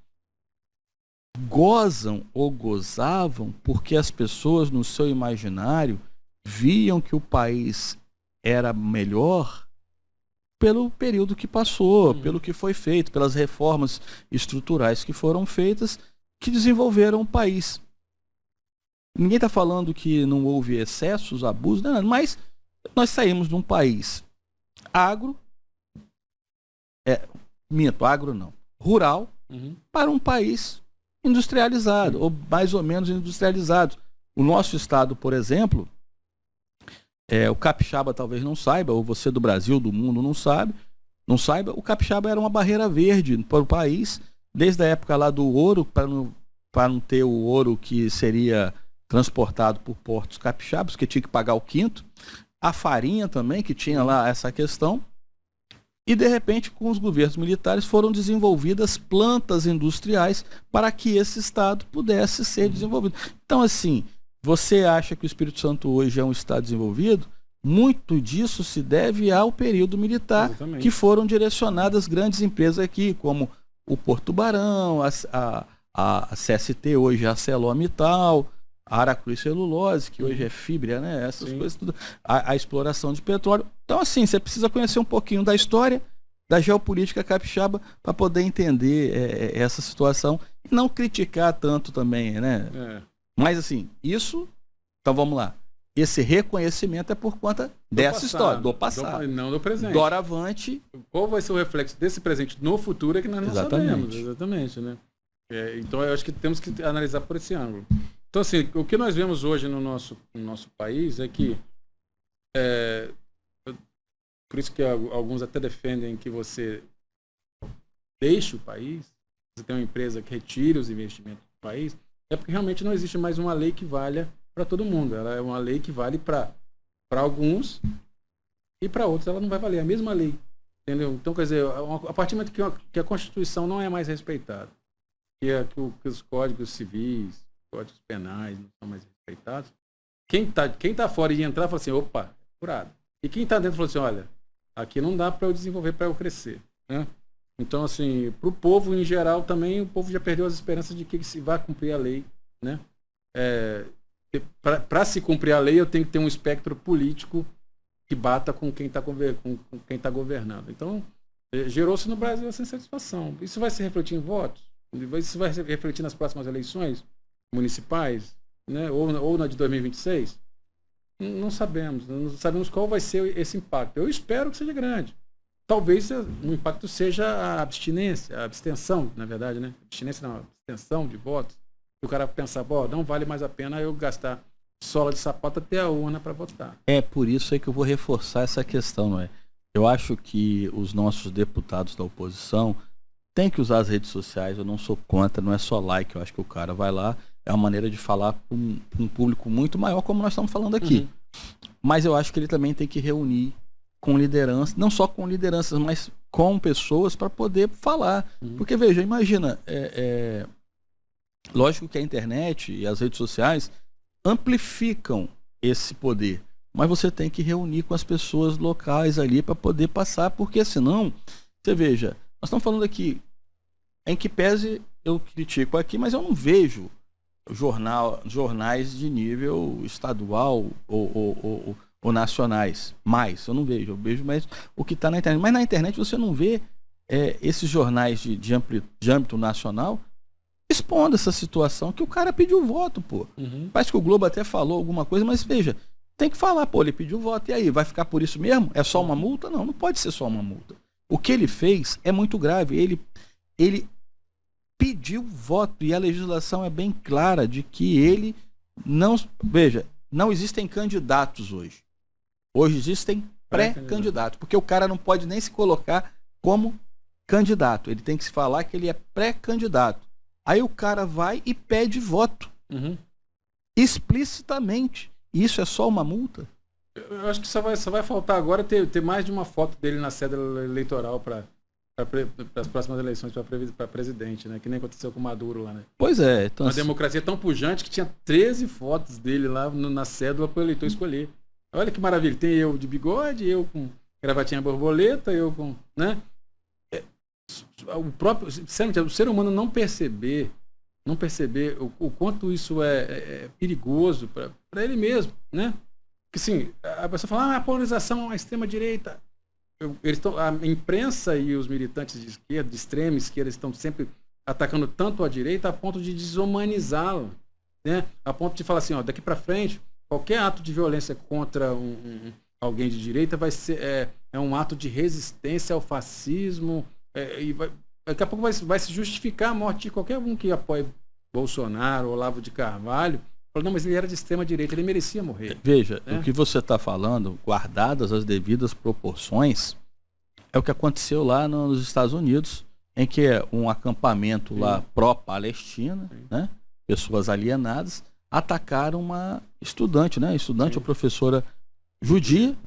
Gozam ou gozavam porque as pessoas no seu imaginário viam que o país era melhor pelo período que passou, pelo que foi feito, pelas reformas estruturais que foram feitas, que desenvolveram o país. Ninguém está falando que não houve excessos, abusos, nada, mas nós saímos de um país rural, para um país industrializado, ou mais ou menos industrializado. O nosso estado, por exemplo, o capixaba talvez não saiba, ou você do Brasil, do mundo não saiba, o capixaba era uma barreira verde para o país, desde a época lá do ouro, para não ter o ouro que seria transportado por portos capixabas, que tinha que pagar o quinto, a farinha também, que tinha lá essa questão, e de repente com os governos militares foram desenvolvidas plantas industriais para que esse estado pudesse ser desenvolvido. Então assim, você acha que o Espírito Santo hoje é um estado desenvolvido? Muito disso se deve ao período militar. Exatamente. Que foram direcionadas grandes empresas aqui, como o Porto Barão, a CST, hoje a ArcelorMittal, a Aracruz Celulose, que hoje é fibra, né? Essas coisas tudo. A exploração de petróleo. Então, assim, você precisa conhecer um pouquinho da história, da geopolítica capixaba, para poder entender essa situação e não criticar tanto também, né? Mas, assim, então vamos lá. Esse reconhecimento é por conta dessa história, do passado. Não do presente. Doravante. Qual vai ser o reflexo desse presente no futuro é que nós não sabemos. Exatamente, né? Então, eu acho que temos que analisar por esse ângulo. Então, assim, o que nós vemos hoje no nosso país é que, por isso que alguns até defendem que você deixe o país, você tem uma empresa que retire os investimentos do país, é porque realmente não existe mais uma lei que valha para todo mundo. Ela é uma lei que vale para alguns e para outros ela não vai valer. É a mesma lei, entendeu? Então, quer dizer, a partir do momento que a Constituição não é mais respeitada, que os códigos civis, códigos penais não são mais respeitados, quem tá fora e entrar fala assim, opa, furado. E quem está dentro fala assim, olha, aqui não dá para eu desenvolver, para eu crescer, né? Então, assim, para o povo em geral também, o povo já perdeu as esperanças de que se vai cumprir a lei, né? Para se cumprir a lei, eu tenho que ter um espectro político que bata com quem está governando. Então, gerou-se no Brasil essa insatisfação. Isso vai se refletir em votos? Isso vai se refletir nas próximas eleições municipais, né? Ou na de 2026? Não sabemos qual vai ser esse impacto. Eu espero que seja grande. Talvez o impacto seja a abstenção, na verdade, né? Abstinência não, abstenção de votos. O cara pensar, não vale mais a pena eu gastar sola de sapato até a urna para votar. É por isso aí que eu vou reforçar essa questão, não é? Eu acho que os nossos deputados da oposição têm que usar as redes sociais, eu não sou contra, não é só like, eu acho que o cara vai lá, é uma maneira de falar para um público muito maior, como nós estamos falando aqui. Mas eu acho que ele também tem que reunir com liderança, não só com lideranças, mas com pessoas para poder falar. Porque, veja, imagina, lógico que a internet e as redes sociais amplificam esse poder, mas você tem que reunir com as pessoas locais ali para poder passar, porque senão, você veja, nós estamos falando aqui, em que pese eu critico aqui, mas eu não vejo jornais de nível estadual ou nacionais, mais, eu vejo mais o que está na internet, mas na internet você não vê esses jornais de âmbito nacional expondo essa situação que o cara pediu voto, pô. Parece que o Globo até falou alguma coisa, mas veja, tem que falar, pô, ele pediu voto, e aí, vai ficar por isso mesmo? É só uma multa? Não pode ser só uma multa. O que ele fez é muito grave, ele pediu voto, e a legislação é bem clara de que ele não... Veja, não existem candidatos hoje. Hoje existem pré-candidatos, porque o cara não pode nem se colocar como candidato. Ele tem que se falar que ele é pré-candidato. Aí o cara vai e pede voto. Explicitamente. Isso é só uma multa? Eu acho que só vai faltar agora ter mais de uma foto dele na cédula eleitoral para as próximas eleições para presidente, né? Que nem aconteceu com o Maduro lá, né? Pois é. Então, uma democracia tão pujante que tinha 13 fotos dele lá na cédula para o eleitor escolher. Olha que maravilha. Tem eu de bigode, eu com gravatinha borboleta, eu com... né? o próprio, sinceramente, o ser humano não perceber o quanto isso é perigoso para ele mesmo, né? Que sim, a pessoa fala, a polarização, a extrema-direita. A imprensa e os militantes de esquerda, de extrema esquerda, estão sempre atacando tanto a direita a ponto de desumanizá-la, né? A ponto de falar assim, daqui para frente, qualquer ato de violência contra alguém de direita vai ser um ato de resistência ao fascismo, daqui a pouco vai se justificar a morte de qualquer um que apoie Bolsonaro, Olavo de Carvalho. Não, mas ele era de extrema direita, ele merecia morrer. Veja, o que você está falando, guardadas as devidas proporções, é o que aconteceu lá nos Estados Unidos, em que um acampamento lá pró-Palestina, né, pessoas alienadas, atacaram uma estudante, né, ou professora judia,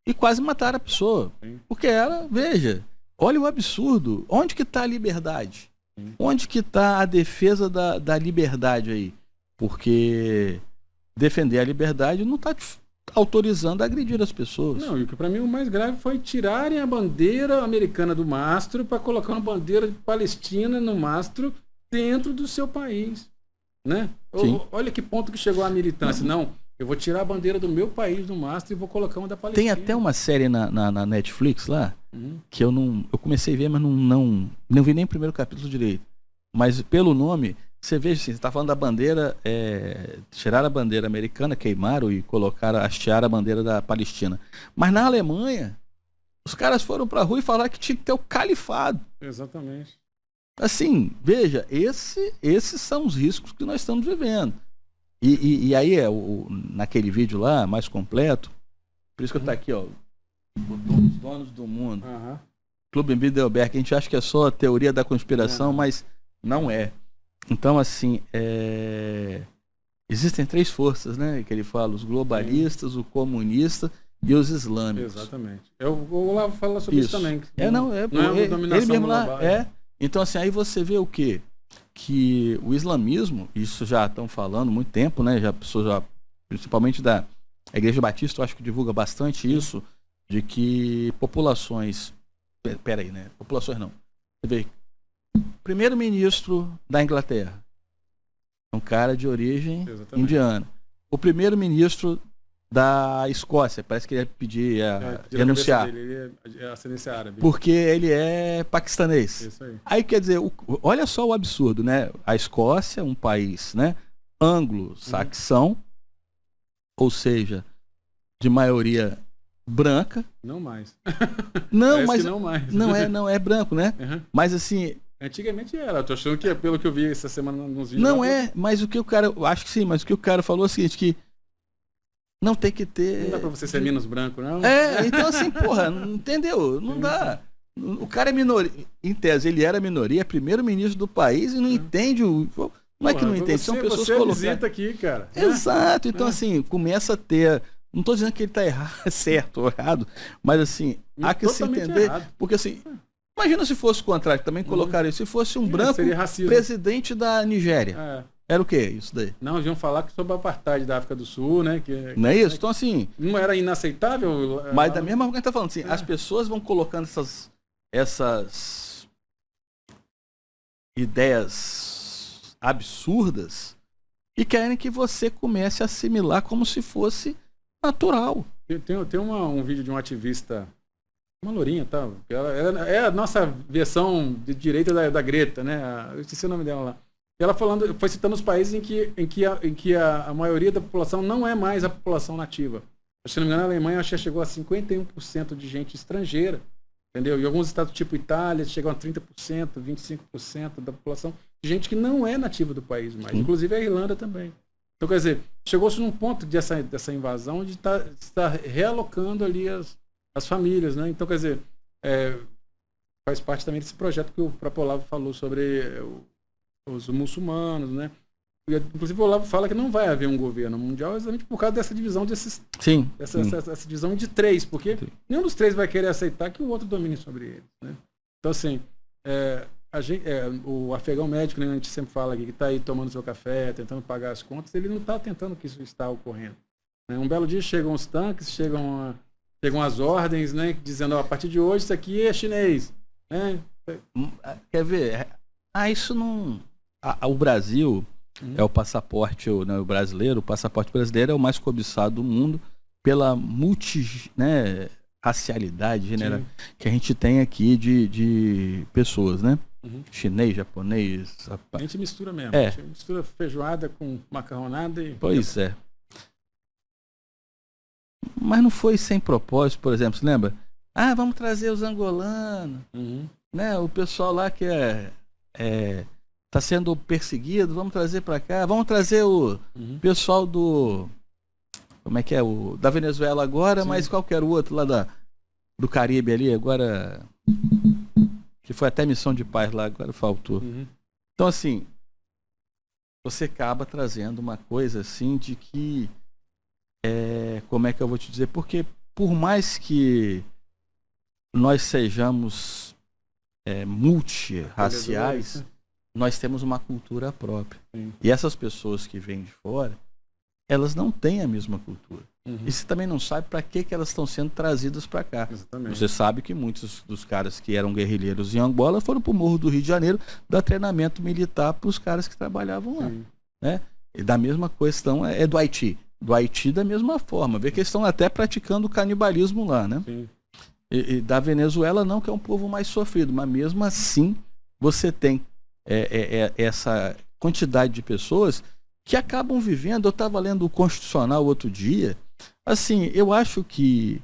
e quase mataram a pessoa. Porque ela, veja, olha o absurdo, onde que está a liberdade? Onde que está a defesa da liberdade aí? Porque defender a liberdade não está autorizando a agredir as pessoas. Não, e o que para mim o mais grave foi tirarem a bandeira americana do mastro para colocar uma bandeira palestina no mastro dentro do seu país, né? Olha que ponto que chegou a militância. Não, eu vou tirar a bandeira do meu país do mastro e vou colocar uma da Palestina. Tem até uma série na Netflix lá, que eu comecei a ver, mas não vi nem o primeiro capítulo direito. Mas pelo nome, você vê assim, você está falando da bandeira, tirar a bandeira americana, queimaram e hastearam a bandeira da Palestina. Mas na Alemanha, os caras foram para a rua e falaram que tinha que ter o califado. Exatamente. Assim, veja, esses são os riscos que nós estamos vivendo. E aí, naquele vídeo lá, mais completo, por isso que eu estou aqui, os donos do mundo, Clube Bilderberg, a gente acha que é só a teoria da conspiração, mas não é. Então, assim, existem 3 forças, né, que ele fala, os globalistas, o comunista e os islâmicos. Exatamente. Eu vou lá falar sobre isso também. Não é uma dominação ele mesmo global. Então, assim, aí você vê o quê? Que o islamismo, isso já estão falando há muito tempo, né? Pessoas principalmente da Igreja Batista, eu acho que divulga bastante isso, de que populações. Peraí, né? Populações não. Você vê, primeiro-ministro da Inglaterra, um cara de origem indiana. O primeiro-ministro da Escócia, parece que ele ia pedir renunciar. Ele é ascendência árabe. Porque ele é paquistanês. Isso aí. Aí quer dizer, olha só o absurdo, né? A Escócia, um país, né, anglo-saxão, ou seja, de maioria branca. Não mais. Não, mas não mais. Não é branco, né? Mas assim, antigamente era. Eu tô achando que pelo que eu vi essa semana nos vídeos. Não mas o que o cara, eu acho que sim, mas o que o cara falou é o seguinte, que não tem que ter... Não dá pra você ser menos branco, não? Então assim, porra, entendeu? Não dá. O cara é minoria. Em tese, ele era minoria, é primeiro-ministro do país e não entende o... Não é que não entende, são pessoas colocadas... visita aqui, cara. Exato. Então, assim, começa a ter... Não estou dizendo que ele está errado, certo ou errado, mas assim, há que se entender... Errado. Porque assim, imagina se fosse o contrário, também colocaram isso. Se fosse um branco presidente da Nigéria. Era o que isso daí? Não, eles iam falar sobre a apartheid da África do Sul, né? Não é isso? Então, assim... Não era inaceitável? Mas da mesma forma que a gente está falando, assim, as pessoas vão colocando essas ideias absurdas e querem que você comece a assimilar como se fosse natural. Tem um vídeo de um ativista, uma lourinha, tá? Ela é a nossa versão de direita da Greta, né? Eu esqueci o nome dela lá. Ela foi citando os países em que a maioria da população não é mais a população nativa. Se não me engano, a Alemanha acho que chegou a 51% de gente estrangeira, entendeu? E alguns estados tipo Itália chegam a 30%, 25% da população de gente que não é nativa do país mais. Inclusive a Irlanda também. Então, quer dizer, chegou-se num ponto dessa invasão de estar realocando ali as famílias, né? Então, quer dizer, faz parte também desse projeto que o próprio Olavo falou sobre os muçulmanos, né? Inclusive o Olavo fala que não vai haver um governo mundial exatamente por causa dessa divisão essa divisão de 3, porque nenhum dos 3 vai querer aceitar que o outro domine sobre eles, né? Então, assim, o afegão médico, né, a gente sempre fala aqui, que está aí tomando seu café, tentando pagar as contas, ele não está tentando que isso está ocorrendo, né? Um belo dia chegam os tanques, chegam as ordens, né, dizendo, a partir de hoje isso aqui é chinês, né? Quer ver? Isso não... o Brasil é o passaporte, né, o brasileiro, o passaporte brasileiro é o mais cobiçado do mundo pela né, racialidade que a gente tem aqui de pessoas, né? Chinês, japonês. A gente mistura mesmo. A gente mistura feijoada com macarronada e... Pois é. Mas não foi sem propósito, por exemplo, você lembra? Vamos trazer os angolanos, né? O pessoal lá que tá sendo perseguido, vamos trazer para cá, vamos trazer o pessoal do... Como é que é? Da Venezuela agora, mas qualquer outro lá do Caribe ali, agora... Que foi até missão de paz lá, agora faltou. Então, assim, você acaba trazendo uma coisa assim de que... como é que eu vou te dizer? Porque por mais que nós sejamos multirraciais, nós temos uma cultura própria. E essas pessoas que vêm de fora, elas não têm a mesma cultura. E você também não sabe para que elas estão sendo trazidas para cá. Exatamente. Você sabe que muitos dos caras que eram guerrilheiros em Angola foram para o Morro do Rio de Janeiro dar treinamento militar para os caras que trabalhavam lá. Né? E da mesma questão é do Haiti. Do Haiti da mesma forma. Vê que eles estão até praticando canibalismo lá, né? E da Venezuela não, que é um povo mais sofrido. Mas mesmo assim, você tem essa quantidade de pessoas que acabam vivendo. Eu estava lendo o Constitucional outro dia. Assim, eu acho que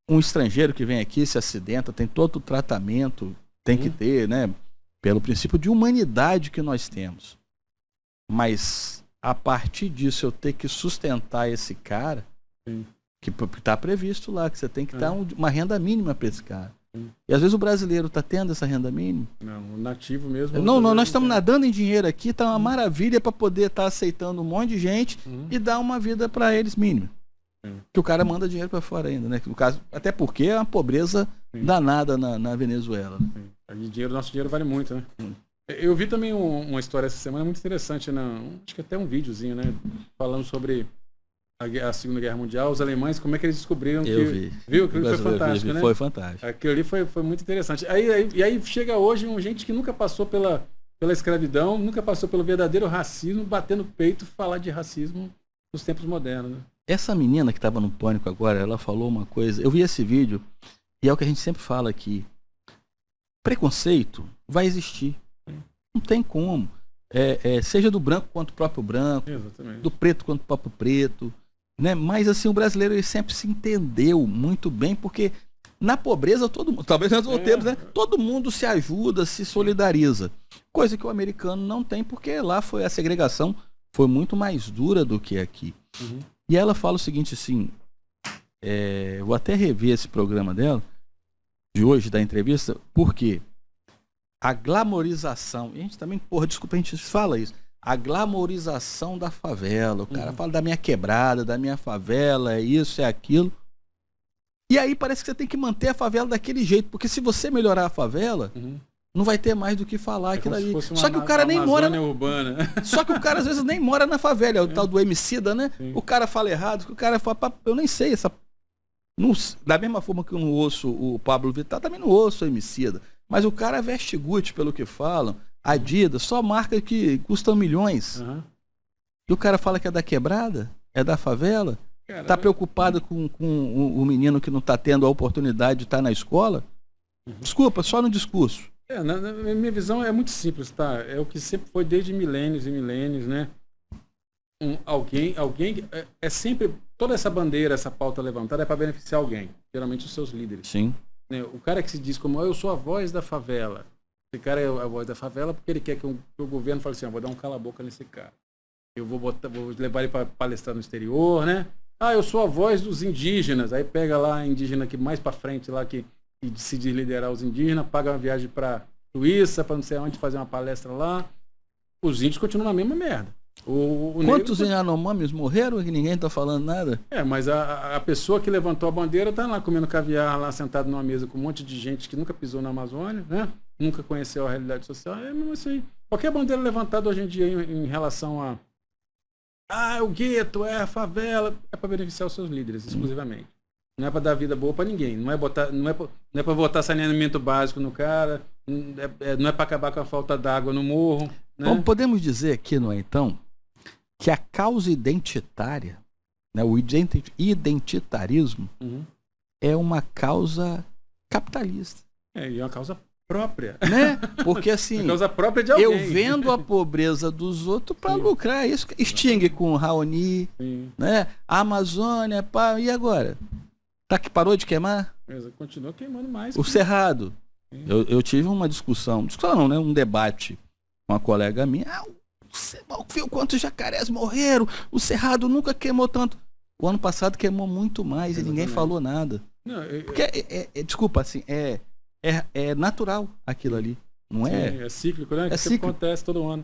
um estrangeiro que vem aqui, se acidenta, tem todo o tratamento, tem que ter, né? Pelo princípio de humanidade que nós temos. Mas a partir disso eu ter que sustentar esse cara, que está previsto lá, que você tem que dar uma renda mínima para esse cara. E às vezes o brasileiro está tendo essa renda mínima. Não, o nativo mesmo. Não, nós estamos nadando em dinheiro aqui, está uma maravilha para poder estar aceitando um monte de gente e dar uma vida para eles mínima. Que o cara manda dinheiro para fora ainda, né? No caso, até porque é uma pobreza danada na Venezuela. Né? Nosso dinheiro vale muito, né? Eu vi também uma história essa semana muito interessante, acho que até um videozinho, né? Falando sobre a Segunda Guerra Mundial, os alemães, como é que eles descobriram vi. Viu? Aquilo foi fantástico, né? Foi fantástico. Aquilo ali foi muito interessante. E aí chega hoje gente que nunca passou pela escravidão, nunca passou pelo verdadeiro racismo, bater no peito, falar de racismo nos tempos modernos, né? Essa menina que estava no Pânico agora, ela falou uma coisa, eu vi esse vídeo, e é o que a gente sempre fala aqui. Preconceito vai existir. Não tem como. Seja do branco quanto o próprio branco, exatamente, do preto quanto o próprio preto. Né? Mas assim, o brasileiro ele sempre se entendeu muito bem, porque na pobreza todo mundo, talvez nós voltemos, né? Todo mundo se ajuda, se solidariza. Coisa que o americano não tem, porque lá a segregação foi muito mais dura do que aqui. E ela fala o seguinte assim, vou até rever esse programa dela, de hoje, da entrevista, porque a glamorização, e a gente também, desculpa, a gente fala isso, a glamorização da favela, o cara fala da minha quebrada, da minha favela, é isso, é aquilo, e aí parece que você tem que manter a favela daquele jeito, porque se você melhorar a favela, não vai ter mais do que falar aquilo ali. Só que o cara nem mora urbana. Só que o cara às vezes nem mora na favela, é o tal do Emicida, né? O cara fala errado, o cara fala, eu nem sei da mesma forma que eu não ouço o Pablo Vittar, também não ouço o Emicida. Mas o cara veste Gucci, pelo que falam, Adidas, só marca que custam milhões. E o cara fala que é da quebrada, é da favela, tá preocupado com o menino que não tá tendo a oportunidade de estar na escola. Desculpa, só no discurso. Na minha visão é muito simples, tá? É o que sempre foi desde milênios e milênios, né? Alguém sempre, toda essa bandeira, essa pauta levantada é para beneficiar alguém, geralmente os seus líderes. Sim. Né? O cara que se diz como eu sou a voz da favela. Esse cara é a voz da favela porque ele quer que o governo fale assim, vou dar um cala-boca nesse cara. Eu vou levar ele para palestrar no exterior, né? Eu sou a voz dos indígenas. Aí pega lá a indígena que mais para frente lá que decide liderar os indígenas, paga uma viagem para Suíça, para não sei onde, fazer uma palestra lá. Os índios continuam na mesma merda. Quantos Yanomamis morreram e ninguém tá falando nada? Mas a pessoa que levantou a bandeira tá lá comendo caviar, lá sentado numa mesa com um monte de gente que nunca pisou na Amazônia, né? Nunca conheceu a realidade social. É mesmo isso aí. Qualquer bandeira levantada hoje em dia em relação o gueto, a favela, é para beneficiar os seus líderes, exclusivamente. Não é para dar vida boa para ninguém. Não é para botar saneamento básico no cara. não é para acabar com a falta d'água no morro. Né? Bom, podemos dizer aqui, não é, então, que a causa identitária, né, o identitarismo, é uma causa capitalista. E é uma causa própria. Né? Porque assim, a causa própria de alguém. Eu vendo a pobreza dos outros para lucrar. Isso extingue com o Raoni, né? A Amazônia, e agora? Tá que parou de queimar? Continua queimando mais. O Cerrado. Eu tive uma discussão não, né? Um debate com uma colega minha. Você viu quantos jacarés morreram? O Cerrado nunca queimou tanto. O ano passado queimou muito mais. Exatamente. E ninguém falou nada. Não, porque desculpa, assim, é natural aquilo ali. Não é? É cíclico, né? É cíclico. Acontece todo ano.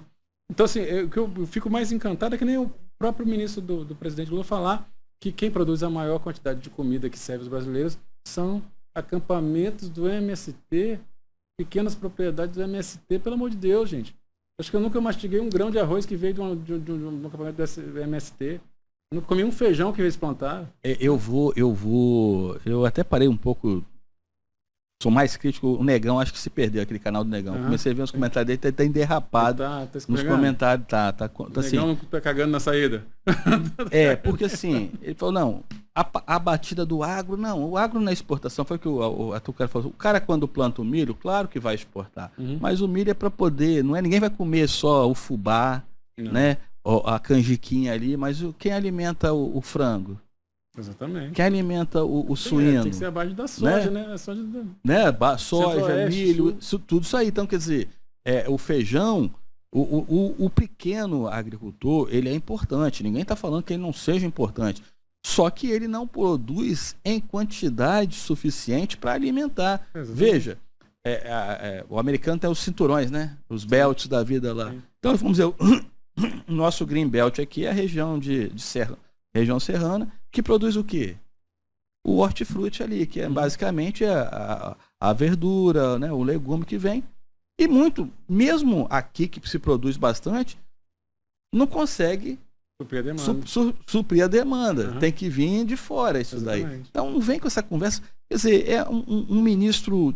Então, assim, o que eu fico mais encantado é que nem o próprio ministro do presidente Lula falar que quem produz a maior quantidade de comida que serve os brasileiros são acampamentos do MST, pequenas propriedades do MST, pelo amor de Deus, gente. Acho que eu nunca mastiguei um grão de arroz que veio de um acampamento do MST. Eu nunca comi um feijão que eles plantaram. Eu até parei um pouco. Sou mais crítico, o Negão, acho que se perdeu, aquele canal do Negão. Comecei a ver os comentários dele, tá enderrapado. Nos comentários, tá o Negão assim, tá cagando na saída. Porque assim, ele falou, não, a batida do agro, não, o agro na exportação, foi o que o cara falou, o cara quando planta o milho, claro que vai exportar, mas o milho é para poder, não é, ninguém vai comer só o fubá, né, a canjiquinha ali, mas quem alimenta o frango? Exatamente. Quem alimenta o suíno? Tem que ser a base da soja, né? Soja, milho, tudo isso aí. Então, quer dizer, o feijão, o pequeno agricultor, ele é importante. Ninguém está falando que ele não seja importante. Só que ele não produz em quantidade suficiente para alimentar. Exatamente. Veja, o americano tem os cinturões, né? Os belts da vida lá. Sim. Então, vamos dizer, o nosso green belt aqui é a região de região serrana, que produz o quê? O hortifruti ali, que é basicamente a verdura, né, o legume que vem. E muito, mesmo aqui que se produz bastante, não consegue suprir a demanda. Tem que vir de fora isso daí. Então não vem com essa conversa. Quer dizer, é um ministro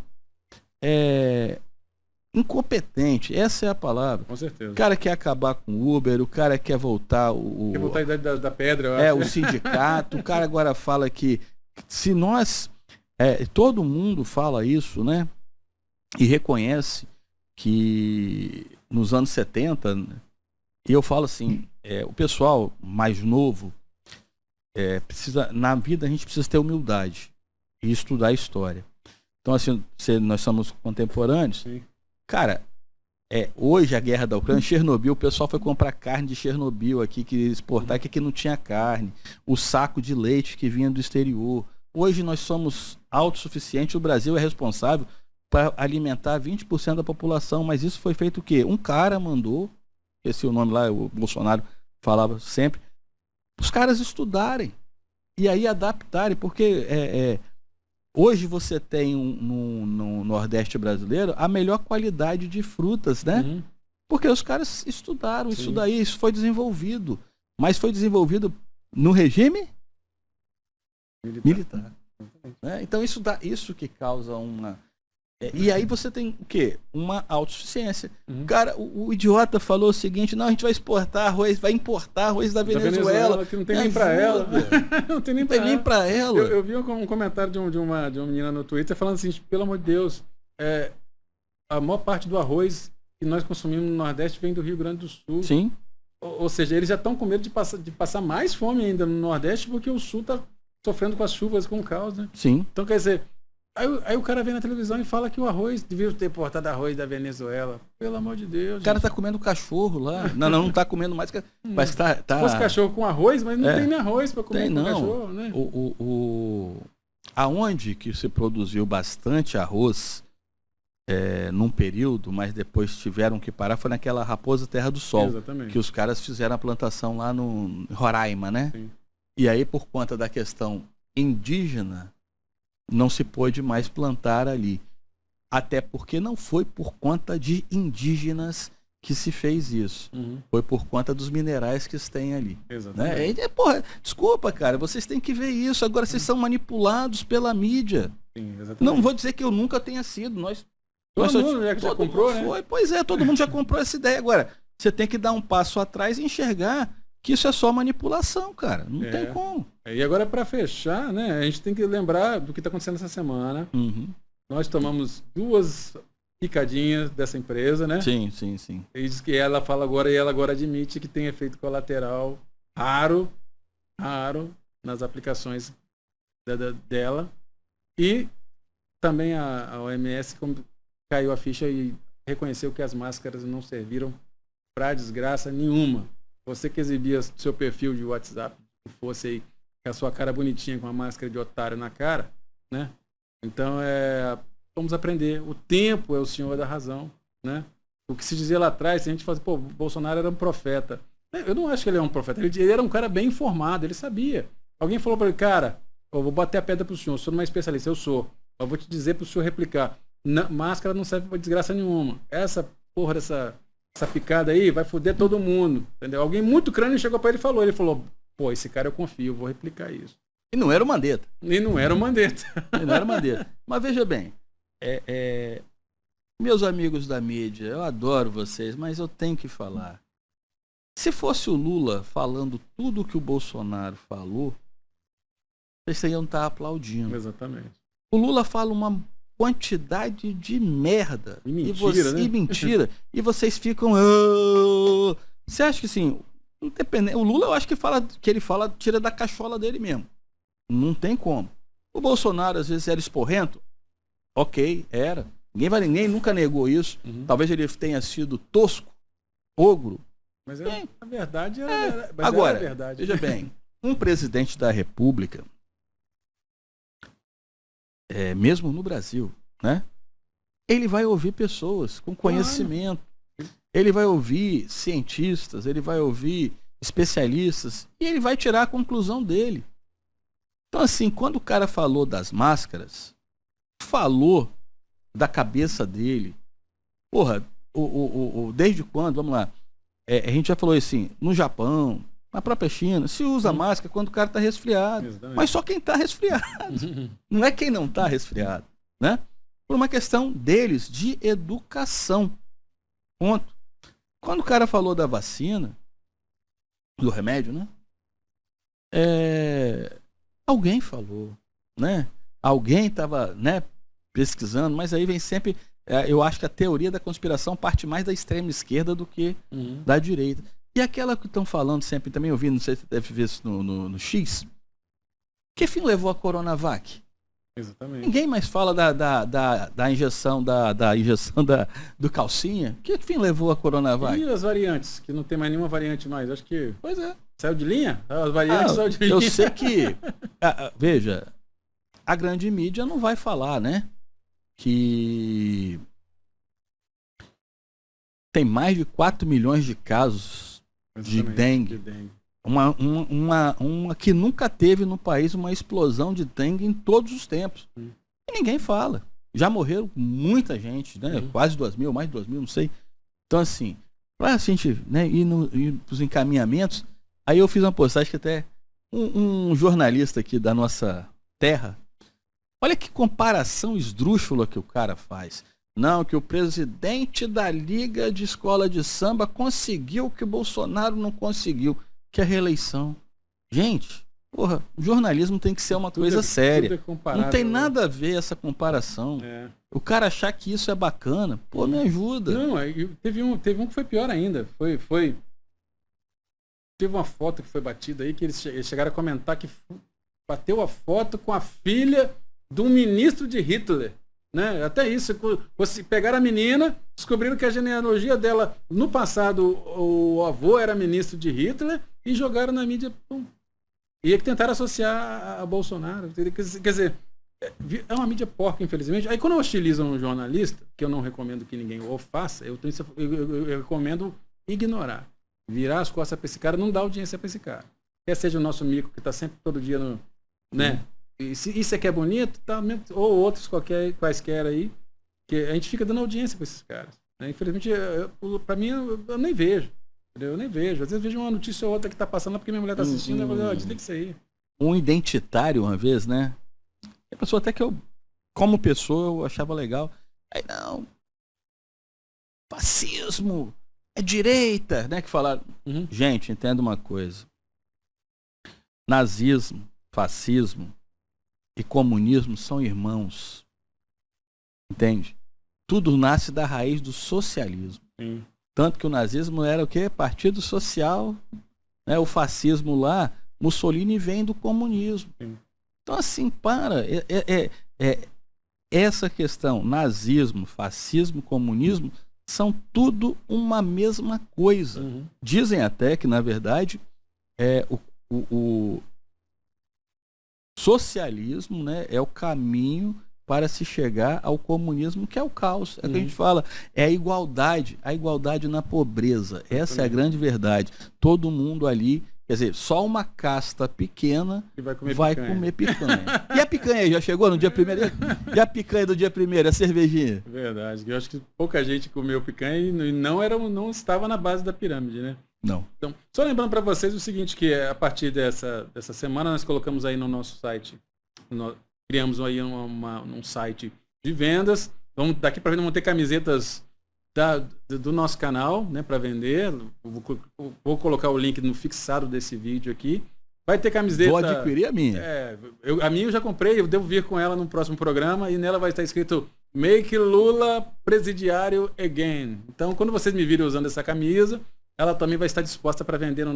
incompetente, essa é a palavra. Com certeza. O cara quer acabar com o Uber, o cara quer voltar quer voltar a idade da pedra, eu acho. O sindicato, o cara agora fala que se nós todo mundo fala isso, né? E reconhece que nos anos 70, e eu falo assim, o pessoal mais novo na vida a gente precisa ter humildade e estudar a história. Então assim, nós somos contemporâneos. Sim. Cara, hoje a guerra da Ucrânia, Chernobyl, o pessoal foi comprar carne de Chernobyl aqui, que exportar, que aqui não tinha carne. O saco de leite que vinha do exterior. Hoje nós somos autossuficientes, o Brasil é responsável para alimentar 20% da população, mas isso foi feito o quê? Um cara mandou, esse é o nome lá, o Bolsonaro falava sempre, os caras estudarem e aí adaptarem, porque hoje você tem no Nordeste brasileiro a melhor qualidade de frutas, né? Porque os caras estudaram. Sim. Isso daí, isso foi desenvolvido. Mas foi desenvolvido no regime militar. Né? Então isso que causa uma... E aí você tem o quê? Uma autossuficiência. Cara, o idiota falou o seguinte, não, a gente vai exportar arroz, vai importar arroz da Venezuela. Que não tem nem pra ela. Não tem nem pra ela. Eu vi um comentário de uma menina no Twitter falando assim, pelo amor de Deus, a maior parte do arroz que nós consumimos no Nordeste vem do Rio Grande do Sul. Sim. Ou seja, eles já estão com medo de passar mais fome ainda no Nordeste, porque o Sul está sofrendo com as chuvas, com o caos, né? Sim. Então, quer dizer, aí o cara vem na televisão e fala que o arroz devia ter importado arroz da Venezuela. Pelo amor de Deus. O cara tá comendo cachorro lá. Não tá comendo mais. Mas tá... Se fosse cachorro com arroz, mas não tem nem arroz para comer com não. Cachorro, né? Aonde que se produziu bastante arroz num período, mas depois tiveram que parar, foi naquela Raposa Terra do Sol. Exatamente. Que os caras fizeram a plantação lá no Roraima, né? Sim. E aí, por conta da questão indígena, não se pôde mais plantar ali. Até porque não foi por conta de indígenas que se fez isso. Foi por conta dos minerais que têm ali. Exatamente. Né? Porra, desculpa, cara, vocês têm que ver isso. Agora vocês são manipulados pela mídia. Sim, exatamente. Não vou dizer que eu nunca tenha sido. Nós Todo mundo já comprou, né? Pois é, todo mundo já comprou essa ideia. Agora, você tem que dar um passo atrás e enxergar que isso é só manipulação, cara. Não tem como. E agora, para fechar, né? A gente tem que lembrar do que está acontecendo essa semana. Nós tomamos 2 picadinhas dessa empresa, né? Sim. E diz que ela fala agora, e ela agora admite que tem efeito colateral raro nas aplicações dela. E também a OMS caiu a ficha e reconheceu que as máscaras não serviram para desgraça nenhuma. Você que exibia seu perfil de WhatsApp, que fosse aí com a sua cara bonitinha com uma máscara de otário na cara, né? Então, vamos aprender. O tempo é o senhor da razão, né? O que se dizia lá atrás, se a gente fala, pô, Bolsonaro era um profeta. Eu não acho que ele é um profeta. Ele era um cara bem informado, ele sabia. Alguém falou para ele, cara, eu vou bater a pedra pro senhor, o senhor não é especialista, eu sou. Eu vou te dizer pro senhor replicar. Máscara não serve para desgraça nenhuma. Essa porra dessa picada aí vai foder todo mundo, entendeu? Alguém muito crânio chegou para ele e falou, pô, esse cara eu confio, eu vou replicar isso. E não era o Mandetta. Mas veja bem, meus amigos da mídia, eu adoro vocês, mas eu tenho que falar. Se fosse o Lula falando tudo o que o Bolsonaro falou, vocês iam estar aplaudindo. Exatamente. O Lula fala uma quantidade de merda. E mentira, né? E mentira. E vocês ficam... Oh! Você acha que assim... O Lula eu acho que ele fala, tira da cachola dele mesmo. Não tem como. O Bolsonaro às vezes era esporrento. Ok, era. Ninguém nunca negou isso. Talvez ele tenha sido tosco, ogro. Mas a verdade era Agora, a verdade. Veja bem, um presidente da República, mesmo no Brasil, né? Ele vai ouvir pessoas com conhecimento. Ele vai ouvir cientistas, ele vai ouvir especialistas e ele vai tirar a conclusão dele. Então, assim, quando o cara falou das máscaras, falou da cabeça dele, porra, desde quando, vamos lá, a gente já falou assim, no Japão, na própria China, se usa máscara quando o cara está resfriado. Exatamente. Mas só quem está resfriado. Não é quem não está resfriado, né? Por uma questão deles, de educação. Ponto. Quando o cara falou da vacina, do remédio, né? Alguém falou, né? Alguém estava, né, pesquisando, mas aí vem sempre... eu acho que a teoria da conspiração parte mais da extrema esquerda do que da direita. E aquela que estão falando sempre, também ouvi, não sei se você deve ver isso no X, que fim levou a Coronavac? Exatamente. Ninguém mais fala da injeção do calcinha. Que fim levou a Coronavac? E as variantes, que não tem mais nenhuma variante mais. Acho que... Pois é. Saiu de linha? As variantes saíram de linha. Eu sei que... veja, a grande mídia não vai falar, né? Que tem mais de 4 milhões de casos de dengue. Uma que nunca teve no país uma explosão de dengue em todos os tempos. E ninguém fala. Já morreram muita gente, né? Quase 2.000, mais de 2.000, não sei. Então, assim, para a gente, né, ir para os encaminhamentos, aí eu fiz uma postagem que até um jornalista aqui da nossa terra, olha que comparação esdrúxula que o cara faz. Não, que o presidente da Liga de Escola de Samba conseguiu o que o Bolsonaro não conseguiu, que é a reeleição. Gente, porra, o jornalismo tem que ser uma coisa séria. Não tem nada a ver essa comparação. O cara achar que isso é bacana, pô, me ajuda. Não, teve um que foi pior ainda. Teve uma foto que foi batida aí, que eles chegaram a comentar que bateu a foto com a filha do ministro de Hitler. Né? Até isso, pegaram a menina, descobriram que a genealogia dela, no passado, o avô era ministro de Hitler e jogaram na mídia. Pum. E que tentaram associar a Bolsonaro. Quer dizer, é uma mídia porca, infelizmente. Aí quando hostilizam um jornalista, que eu não recomendo que ninguém o faça, eu recomendo ignorar. Virar as costas para esse cara, não dar audiência para esse cara. Quer seja o nosso mico, que está sempre todo dia no... né? E se isso aqui é bonito, tá, ou outros quaisquer aí, que a gente fica dando audiência para esses caras. Né? Infelizmente, para mim, eu nem vejo. Entendeu? Eu nem vejo. Às vezes vejo uma notícia ou outra que tá passando porque minha mulher tá assistindo, eu falo, desliga isso aí. Um identitário, uma vez, né? A pessoa até que eu, como pessoa, eu achava legal. Aí, não, fascismo, é direita, né? Que falaram. Gente, entenda uma coisa. Nazismo, fascismo e comunismo são irmãos. Entende? Tudo nasce da raiz do socialismo. Sim. Tanto que o nazismo era o quê? Partido Social, né? O fascismo lá, Mussolini vem do comunismo. Sim. Então, assim, essa questão, nazismo, fascismo, comunismo, são tudo uma mesma coisa. Dizem até que, na verdade, o socialismo, né, é o caminho para se chegar ao comunismo, que é o caos. É o que a gente fala, é a igualdade na pobreza. Essa é a grande verdade. Todo mundo ali, quer dizer, só uma casta pequena vai comer picanha. E a picanha já chegou no dia 1º? E a picanha do dia 1º, a cervejinha? Verdade. Eu acho que pouca gente comeu picanha e não estava na base da pirâmide, né? Não. Então, só lembrando para vocês o seguinte, que a partir dessa semana nós colocamos aí no nosso site, criamos aí um site de vendas. Daqui para frente vamos ter camisetas do nosso canal, né, para vender. Vou colocar o link no fixado desse vídeo aqui. Vai ter camiseta. Vou adquirir a minha. A minha eu já comprei, eu devo vir com ela no próximo programa e nela vai estar escrito Make Lula Presidiário Again. Então, quando vocês me virem usando essa camisa, ela também vai estar disposta para vender na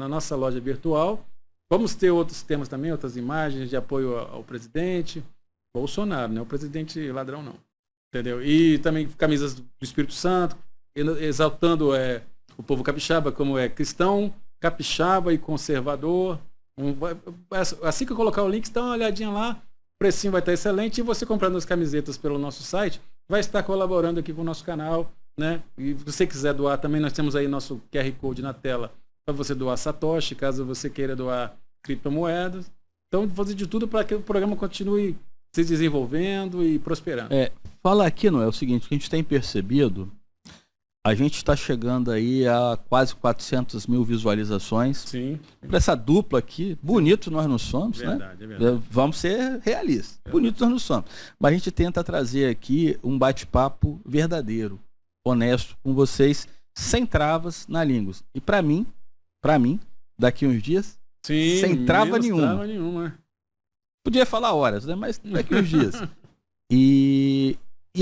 nossa loja virtual. Vamos ter outros temas também, outras imagens de apoio ao presidente Bolsonaro, né? O presidente ladrão não. Entendeu? E também camisas do Espírito Santo, exaltando o povo capixaba como cristão, capixaba e conservador. Assim que eu colocar o link, dá uma olhadinha lá, o precinho vai estar excelente e você comprando as camisetas pelo nosso site, vai estar colaborando aqui com o nosso canal, né? E se você quiser doar também, nós temos aí nosso QR Code na tela para você doar Satoshi, caso você queira doar criptomoedas. Então, vou fazer de tudo para que o programa continue se desenvolvendo e prosperando. Fala aqui, Noé, é o seguinte, o que a gente tem percebido, a gente está chegando aí a quase 400 mil visualizações. Sim. Para essa dupla aqui, bonito nós não somos, verdade, né? É verdade. Vamos ser realistas. Bonito nós não somos. Mas a gente tenta trazer aqui um bate-papo verdadeiro, honesto com vocês, sem travas na língua. E para mim, daqui uns dias, sim, sem trava nenhuma. Trava nenhuma. Podia falar horas, né? Mas daqui uns dias. E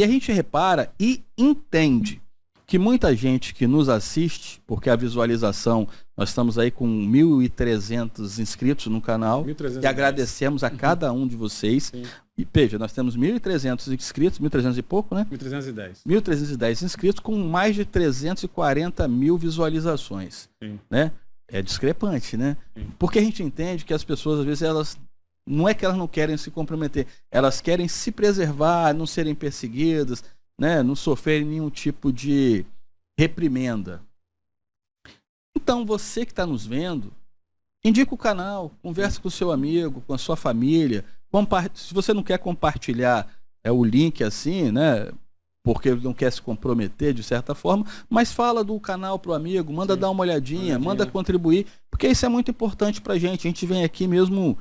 a gente repara e entende que muita gente que nos assiste, porque a visualização, nós estamos aí com 1.300 inscritos no canal, e agradecemos a cada um de vocês. Sim. E veja, nós temos 1.300 inscritos, 1.300 e pouco, né? 1.310. 1.310 inscritos com mais de 340 mil visualizações. Sim. Né? É discrepante, né? Sim. Porque a gente entende que as pessoas, às vezes, elas não é que elas não querem se comprometer, elas querem se preservar, não serem perseguidas, né? Não sofrerem nenhum tipo de reprimenda. Então, você que está nos vendo, indica o canal, converse com o seu amigo, com a sua família. Se você não quer compartilhar o link assim, né? Porque não quer se comprometer de certa forma, mas fala do canal pro amigo, manda dar uma olhadinha, manda contribuir, porque isso é muito importante pra gente. A gente vem aqui mesmo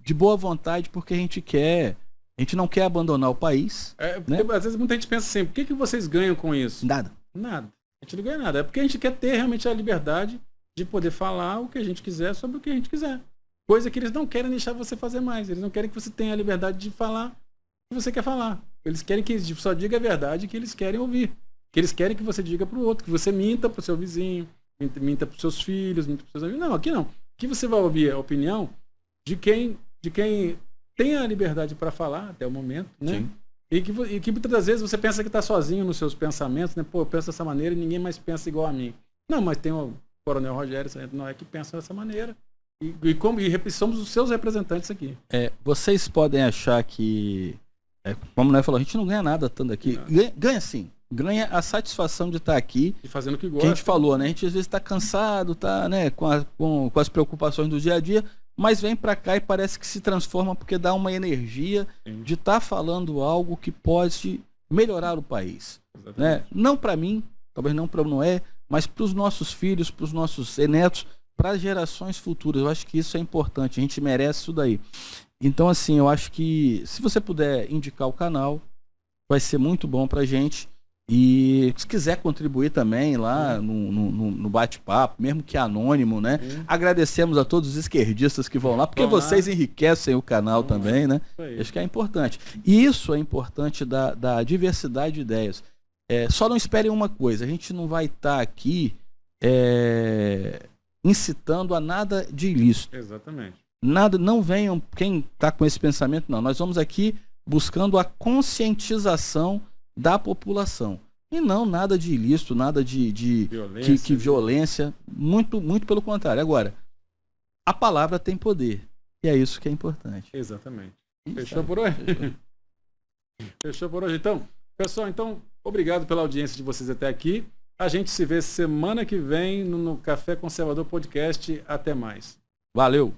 de boa vontade, porque a gente não quer abandonar o país. Né? Às vezes muita gente pensa assim, por que vocês ganham com isso? Nada. A gente não ganha nada. É porque a gente quer ter realmente a liberdade de poder falar o que a gente quiser sobre o que a gente quiser. Coisa que eles não querem deixar você fazer mais. Eles não querem que você tenha a liberdade de falar o que você quer falar. Eles querem que só diga a verdade que eles querem ouvir. Que eles querem que você diga para o outro, que você minta para o seu vizinho, minta para os seus filhos, minta para os seus amigos. Não, aqui não. Aqui você vai ouvir a opinião de quem tem a liberdade para falar até o momento, né? Sim. E que muitas das vezes você pensa que está sozinho nos seus pensamentos, né? Pô, eu penso dessa maneira e ninguém mais pensa igual a mim. Não, mas tem o Coronel Rogério Sargento Noé que pensa dessa maneira. E somos os seus representantes aqui. Vocês podem achar que, como o Noé falou, a gente não ganha nada estando aqui. Ganha sim. Ganha a satisfação de estar aqui. E fazendo o que gosta. Que a gente falou, né? A gente às vezes está cansado, tá, né? Com as preocupações do dia a dia, mas vem para cá e parece que se transforma porque dá uma energia de estar falando algo que pode melhorar o país. Né? Não para mim, talvez não para o Noé, mas para os nossos filhos, para os nossos netos, para as gerações futuras. Eu acho que isso é importante, a gente merece isso daí. Então, assim, eu acho que se você puder indicar o canal, vai ser muito bom para a gente. E se quiser contribuir também lá no bate-papo, mesmo que anônimo, né? Agradecemos a todos os esquerdistas que vão lá, porque vocês enriquecem o canal também, né? Acho que é importante. E isso é importante da diversidade de ideias. Só não esperem uma coisa, a gente não vai estar aqui incitando a nada de ilícito. Exatamente. Nada, não venham, quem está com esse pensamento, não. Nós vamos aqui buscando a conscientização da população. E não nada de ilícito, nada de violência, violência. Muito, muito pelo contrário. Agora, a palavra tem poder. E é isso que é importante. Exatamente. Fechou por hoje? Fechou por hoje. Então, pessoal, obrigado pela audiência de vocês até aqui. A gente se vê semana que vem no Café Conservador Podcast. Até mais. Valeu!